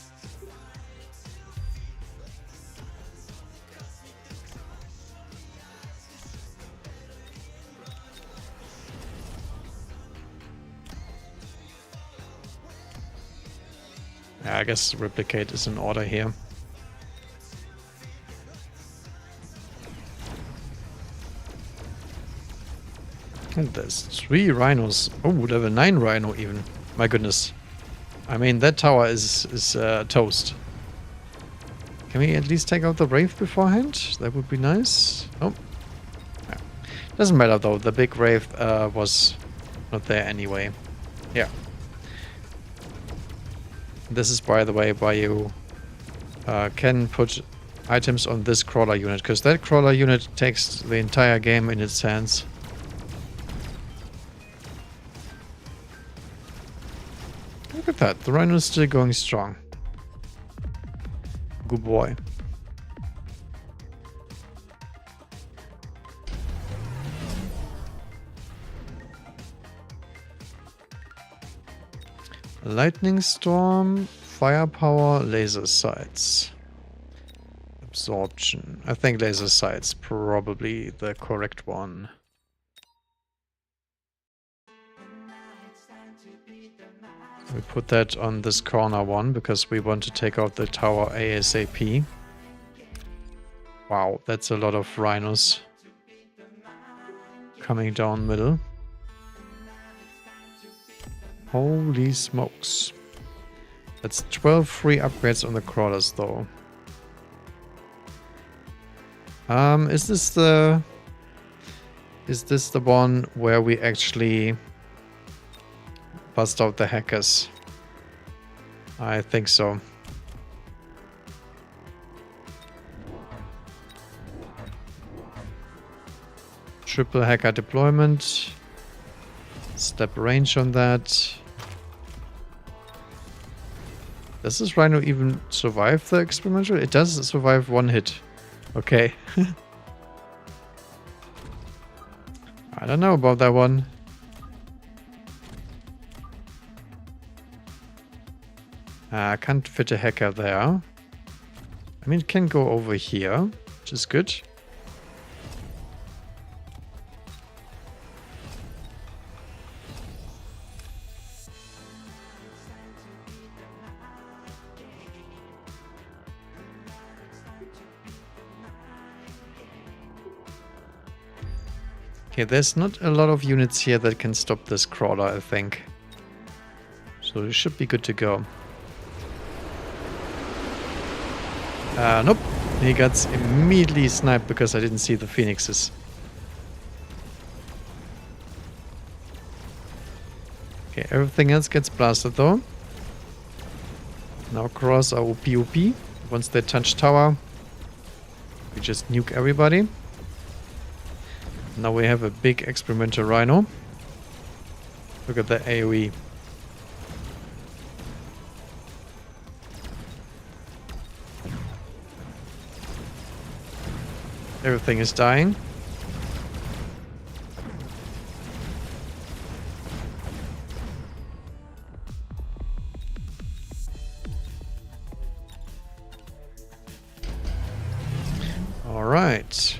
Yeah, I guess replicate is in order here. And there's 3 rhinos. Oh, level 9 rhino even. My goodness. I mean, that tower is toast. Can we at least take out the Wraith beforehand? That would be nice. Oh. Yeah. Doesn't matter though. The big Wraith was not there anyway. Yeah. This is, by the way, why you can put items on this crawler unit, because that crawler unit takes the entire game in its hands. Look at that, the rhino is still going strong. Good boy. Lightning storm, firepower, laser sights. Absorption. I think laser sights probably the correct one. We put that on this corner one because we want to take out the tower ASAP. Wow, that's a lot of rhinos coming down middle. Holy smokes. That's 12 free upgrades on the crawlers though. Is this the one where we actually bust out the hackers. I think so. Triple hacker deployment. Step range on that. Does this rhino even survive the experimental? It does survive one hit. Okay. I don't know about that one. I can't fit a hacker there. I mean, it can go over here, which is good. Okay, there's not a lot of units here that can stop this crawler, I think. So it should be good to go. Nope. He got immediately sniped because I didn't see the phoenixes. Okay, everything else gets blasted though. Now crawlers are OP. Once they touch tower, we just nuke everybody. Now we have a big experimental rhino. Look at the AoE. Everything is dying. All right.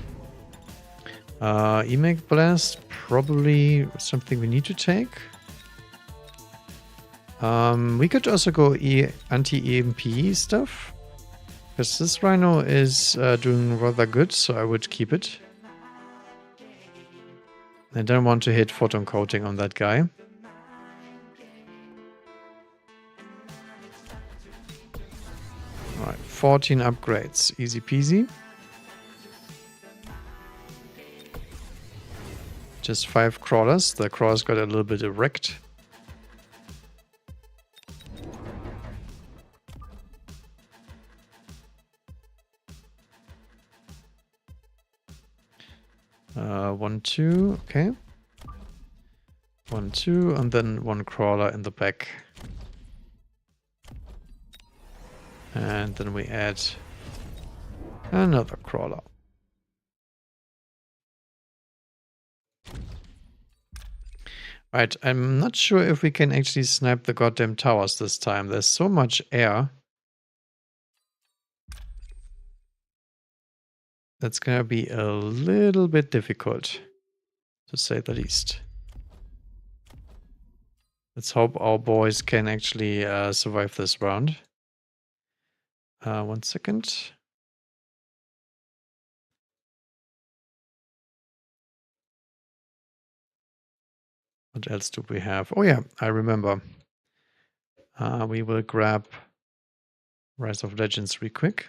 EMAG blast, probably something we need to take. We could also go anti-EMP stuff. Because this rhino is doing rather good, so I would keep it. I don't want to hit photon coating on that guy. Alright, 14 upgrades. Easy peasy. Just 5 crawlers. The crawlers got a little bit wrecked. One, two, okay. 1, 2, and then 1 crawler in the back. And then we add another crawler. Right, I'm not sure if we can actually snipe the goddamn towers this time. There's so much air. That's gonna be a little bit difficult, to say the least. Let's hope our boys can actually survive this round. 1 second. What else do we have? Oh yeah, I remember. We will grab Rise of Legends real quick.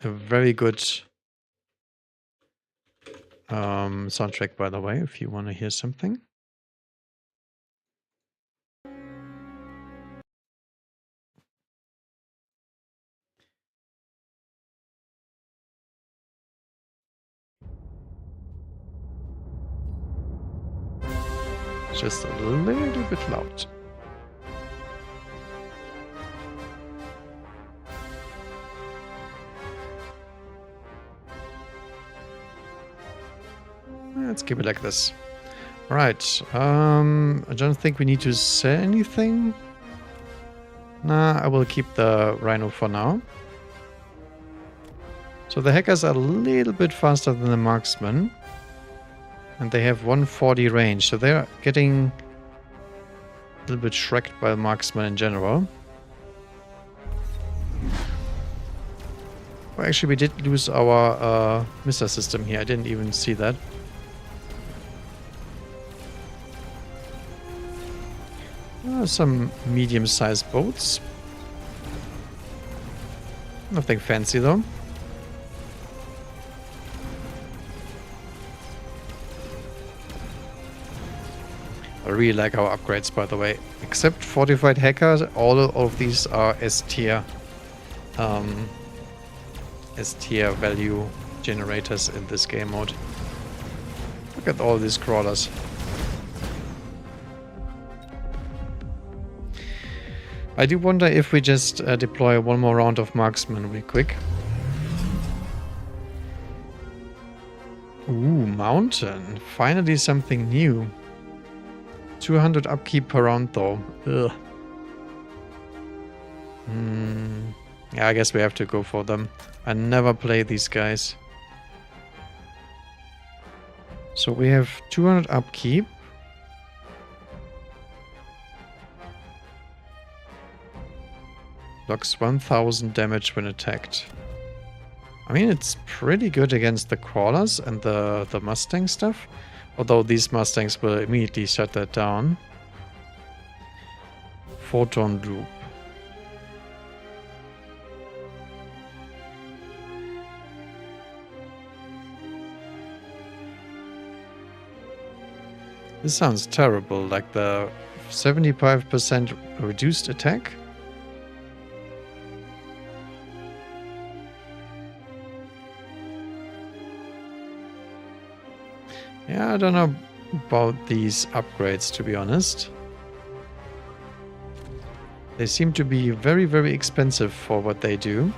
A very good soundtrack, by the way, if you want to hear something. Just a little bit loud. Let's keep it like this. Right. I don't think we need to say anything. Nah, I will keep the rhino for now. So the hackers are a little bit faster than the marksman. And they have 140 range, so they're getting a little bit shreked by the marksman in general. Well, actually, we did lose our missile system here. I didn't even see that. Some medium-sized boats. Nothing fancy, though. I really like our upgrades, by the way. Except Fortified Hackers, all of these are S-tier value generators in this game mode. Look at all these crawlers. I do wonder if we just deploy one more round of marksman real quick. Ooh, mountain. Finally something new. 200 upkeep per round though. Ugh. Yeah, I guess we have to go for them. I never play these guys. So we have 200 upkeep. Blocks 1000 damage when attacked. I mean, it's pretty good against the crawlers and the Mustang stuff. Although these Mustangs will immediately shut that down. Photon loop. This sounds terrible, like the 75% reduced attack. Yeah, I don't know about these upgrades, to be honest. They seem to be very, very expensive for what they do.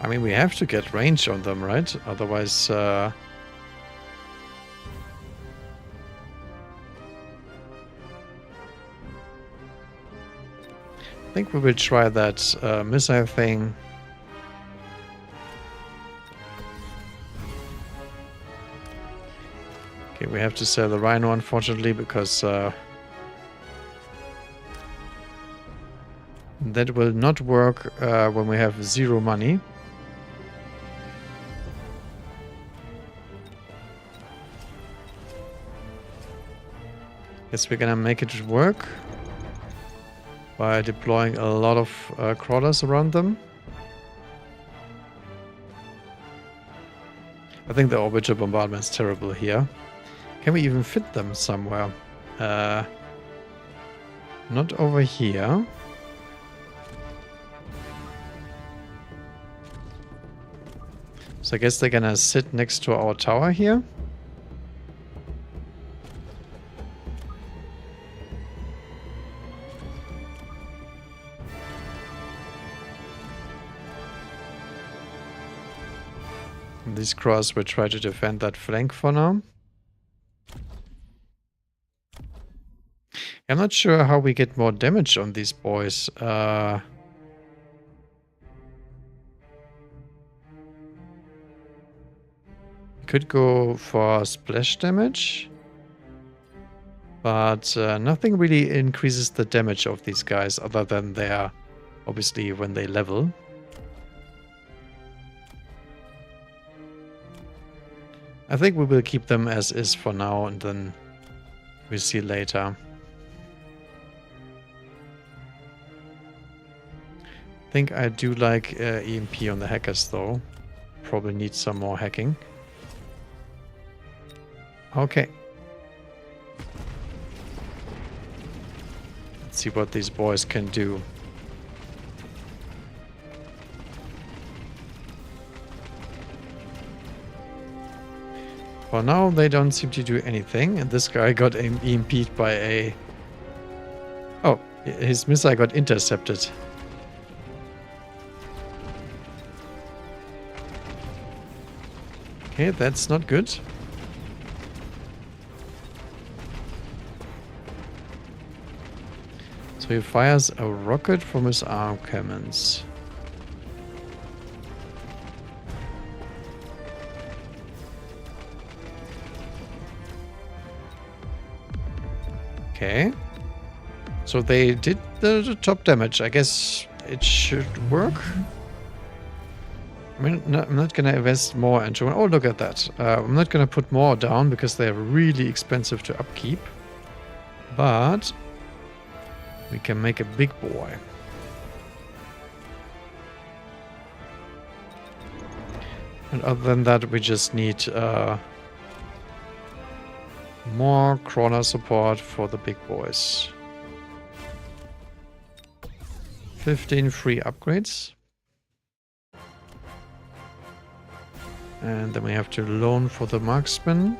I mean, we have to get range on them, right? Otherwise, I think we will try that missile thing. Okay, we have to sell the Rhino, unfortunately, because that will not work when we have 0 money. Guess we're gonna make it work by deploying a lot of crawlers around them. I think the orbital bombardment is terrible here. Can we even fit them somewhere? Not over here. So I guess they're gonna sit next to our tower here. These cross will try to defend that flank for now. I'm not sure how we get more damage on these boys. Could go for splash damage, but nothing really increases the damage of these guys other than their, obviously, when they level. I think we will keep them as is for now, and then we'll see later. I think I do like EMP on the hackers though. Probably need some more hacking. Okay. Let's see what these boys can do. For now, they don't seem to do anything, and this guy got EMP'd by a... Oh, his missile got intercepted. Okay, that's not good. So he fires a rocket from his arm cannons. Okay. So they did the top damage. I guess it should work. I mean, no, I'm not going to invest more into... Oh, look at that. I'm not going to put more down because they're really expensive to upkeep. But we can make a big boy. And other than that, we just need more crawler support for the big boys. 15 free upgrades. And then we have to loan for the marksman.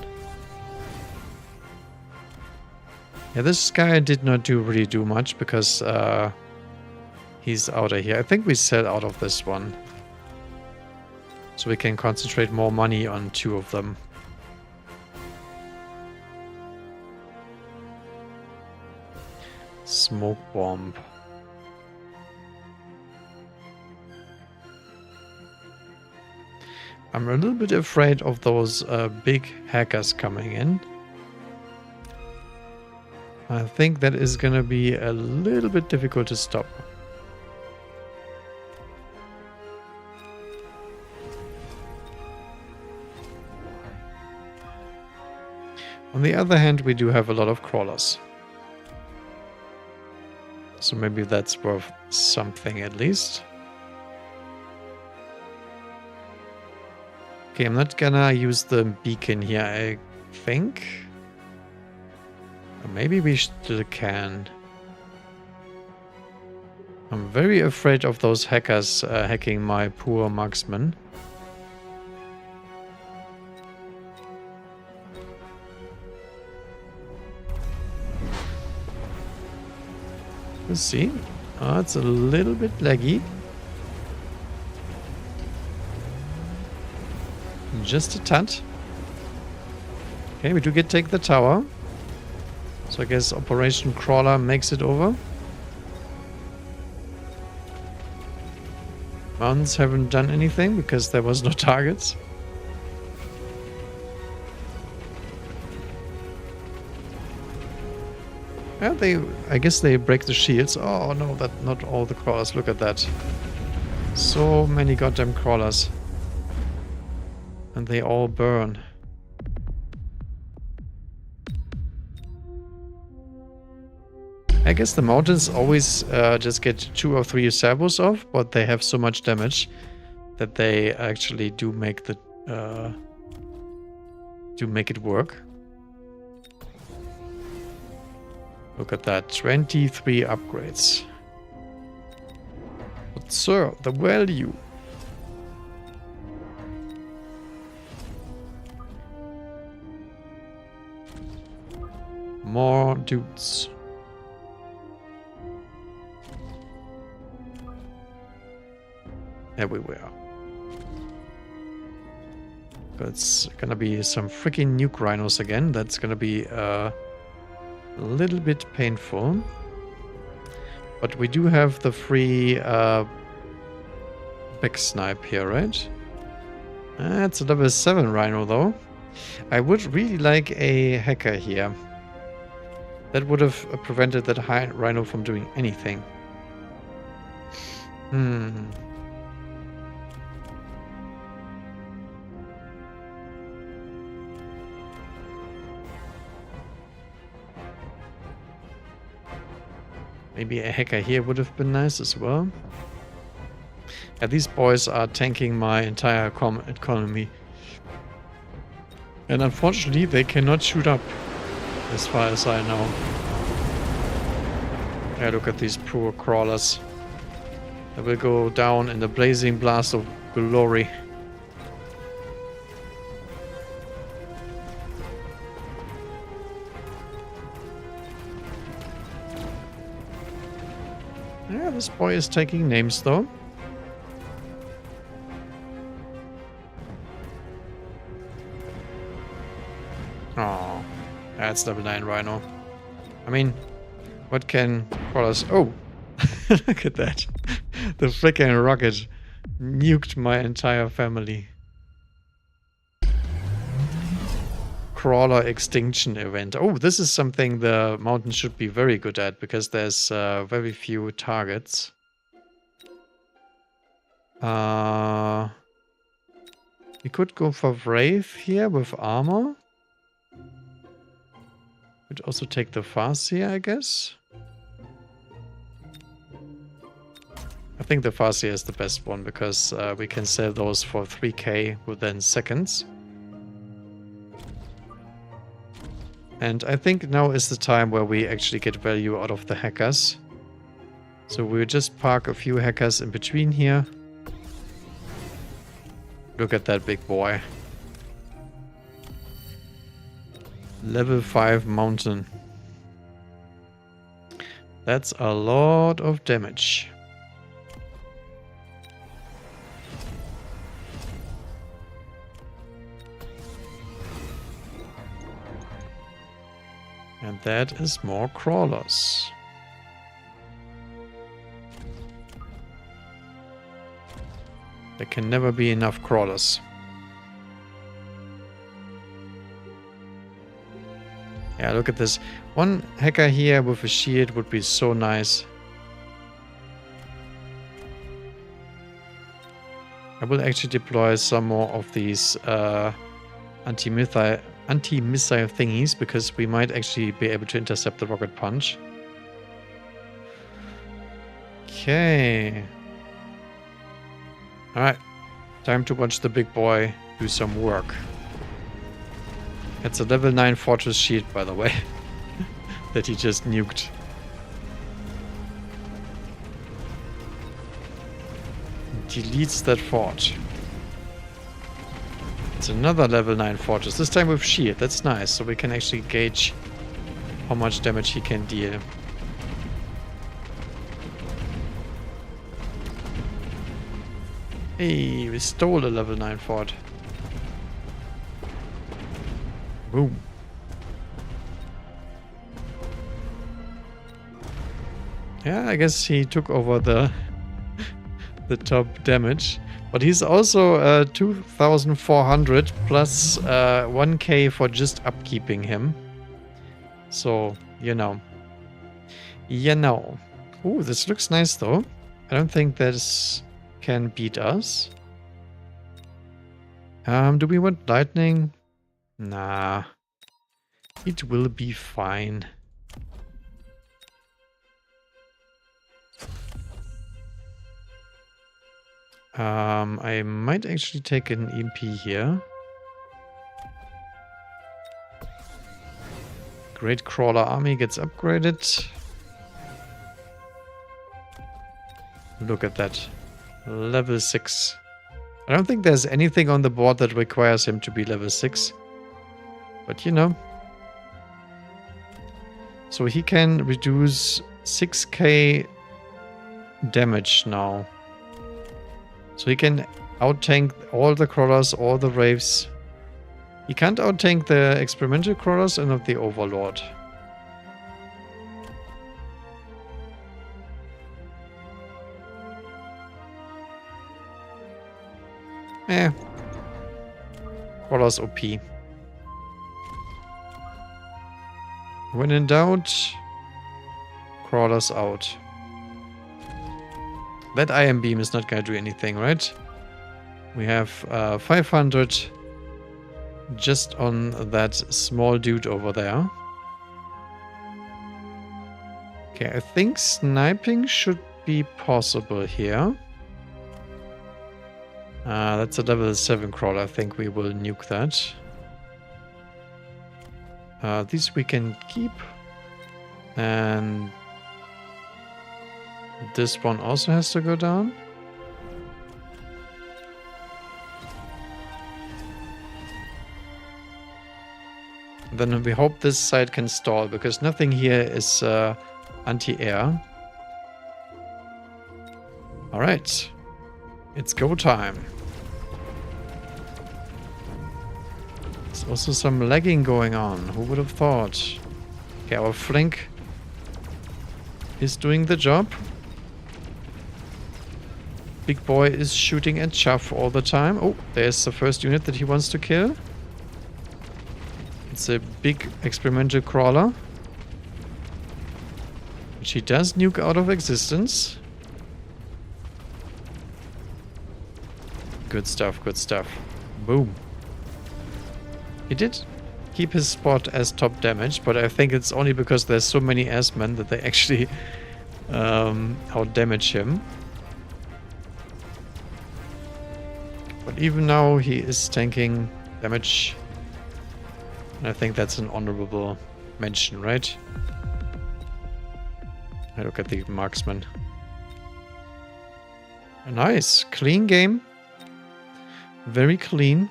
Yeah, this guy did not really do much because he's out of here. I think we sell out of this one. So we can concentrate more money on 2 of them. Smoke bomb. I'm a little bit afraid of those big hackers coming in. I think that is going to be a little bit difficult to stop. On the other hand, we do have a lot of crawlers. So maybe that's worth something at least. Okay, I'm not gonna use the beacon here, I think. Or maybe we still can. I'm very afraid of those hackers hacking my poor marksman. Let's see. Oh, it's a little bit laggy. Just a tad. Okay, we do take the tower. So I guess Operation Crawler makes it over. Mountains haven't done anything because there was no targets. Yeah, I guess they break the shields. Oh no, not all the crawlers. Look at that. So many goddamn crawlers. And they all burn. I guess the mountains always just get 2 or 3 servos off, but they have so much damage that they actually do make the make it work. Look at that, 23 upgrades. But sir, the value. More dudes. Everywhere. It's gonna be some freaking nuke rhinos again. That's gonna be a little bit painful. But we do have the free back snipe here, right? It's a level 7 rhino though. I would really like a hacker here. That would have prevented that high rhino from doing anything. Maybe a hacker here would have been nice as well. Yeah, these boys are tanking my entire economy. And unfortunately, they cannot shoot up, as far as I know. Yeah, look at these poor crawlers. They will go down in the blazing blast of glory. Yeah, this boy is taking names though. Oh, that's level 9 rhino. I mean, what can crawlers... Oh, look at that. The freaking rocket nuked my entire family. Crawler extinction event. Oh, this is something the mountain should be very good at because there's very few targets. We could go for Wraith here with armor. Could also take the Farseer, I guess. think the Farseer is the best one because we can sell those for 3k within seconds. And I think now is the time where we actually get value out of the hackers. So we'll just park a few hackers in between here. Look at that big boy. Level 5 mountain. That's a lot of damage. And that is more crawlers. There can never be enough crawlers. Yeah, look at this. One hacker here with a shield would be so nice. I will actually deploy some more of these anti-missile thingies because we might actually be able to intercept the rocket punch. Okay. Alright. Time to watch the big boy do some work. It's a level 9 fortress shield, by the way, that he just nuked. Deletes that fort. It's another level 9 fortress, this time with shield. That's nice, so we can actually gauge how much damage he can deal. Hey, we stole a level 9 fort. Boom. Yeah, I guess he took over the top damage. But he's also 2,400 plus 1k for just upkeeping him. So, you know. You know. Ooh, this looks nice though. I don't think this can beat us. Do we want lightning? Nah. It will be fine. I might actually take an EMP here. Great Crawler Army gets upgraded. Look at that. Level 6. I don't think there's anything on the board that requires him to be level 6. But you know. So he can reduce 6k damage now. So he can out-tank all the crawlers, all the wraiths. He can't out-tank the experimental crawlers and not the overlord. Crawlers OP. When in doubt, crawlers out. That iron beam is not going to do anything, right? We have 500 just on that small dude over there. Okay, I think sniping should be possible here. That's a level 7 crawler. I think we will nuke that. These we can keep. And this one also has to go down. Then we hope this side can stall, because nothing here is anti-air. Alright. It's go time. There's also some lagging going on. Who would have thought? Okay, our flank is doing the job. Big boy is shooting at chaff all the time. Oh, there's the first unit that he wants to kill. It's a big experimental crawler, which he does nuke out of existence. Good stuff, good stuff. Boom. He did keep his spot as top damage, but I think it's only because there's so many S-men that they actually out-damage him. even now he is tanking damage. And I think that's an honorable mention, right? I look at the marksman. Nice. Clean game. Very clean.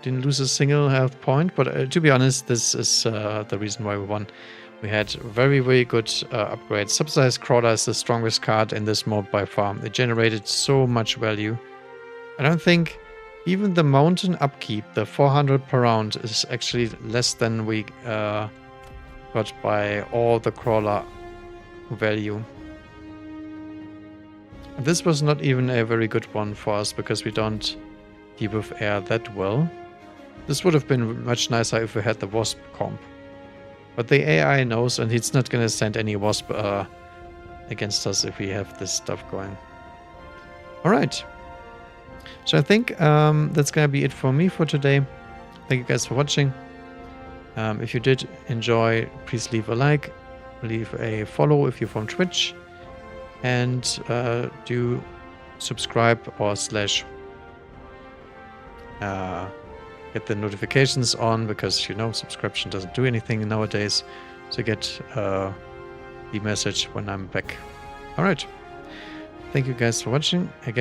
Didn't lose a single health point, but to be honest, this is the reason why we won. We had very, very good upgrades. Subsidized Crawler is the strongest card in this mode by far. It generated so much value. I don't think even the mountain upkeep, the 400 per round, is actually less than we got by all the Crawler value. This was not even a very good one for us because we don't deal with air that well. This would have been much nicer if we had the Wasp comp. But the AI knows, and it's not going to send any Wasp against us if we have this stuff going. Alright. So I think that's going to be it for me for today. Thank you guys for watching. If you did enjoy, please leave a like, leave a follow if you're from Twitch, and do subscribe or slash get the notifications on, because you know subscription doesn't do anything nowadays, so get the message when I'm back. Alright, thank you guys for watching again.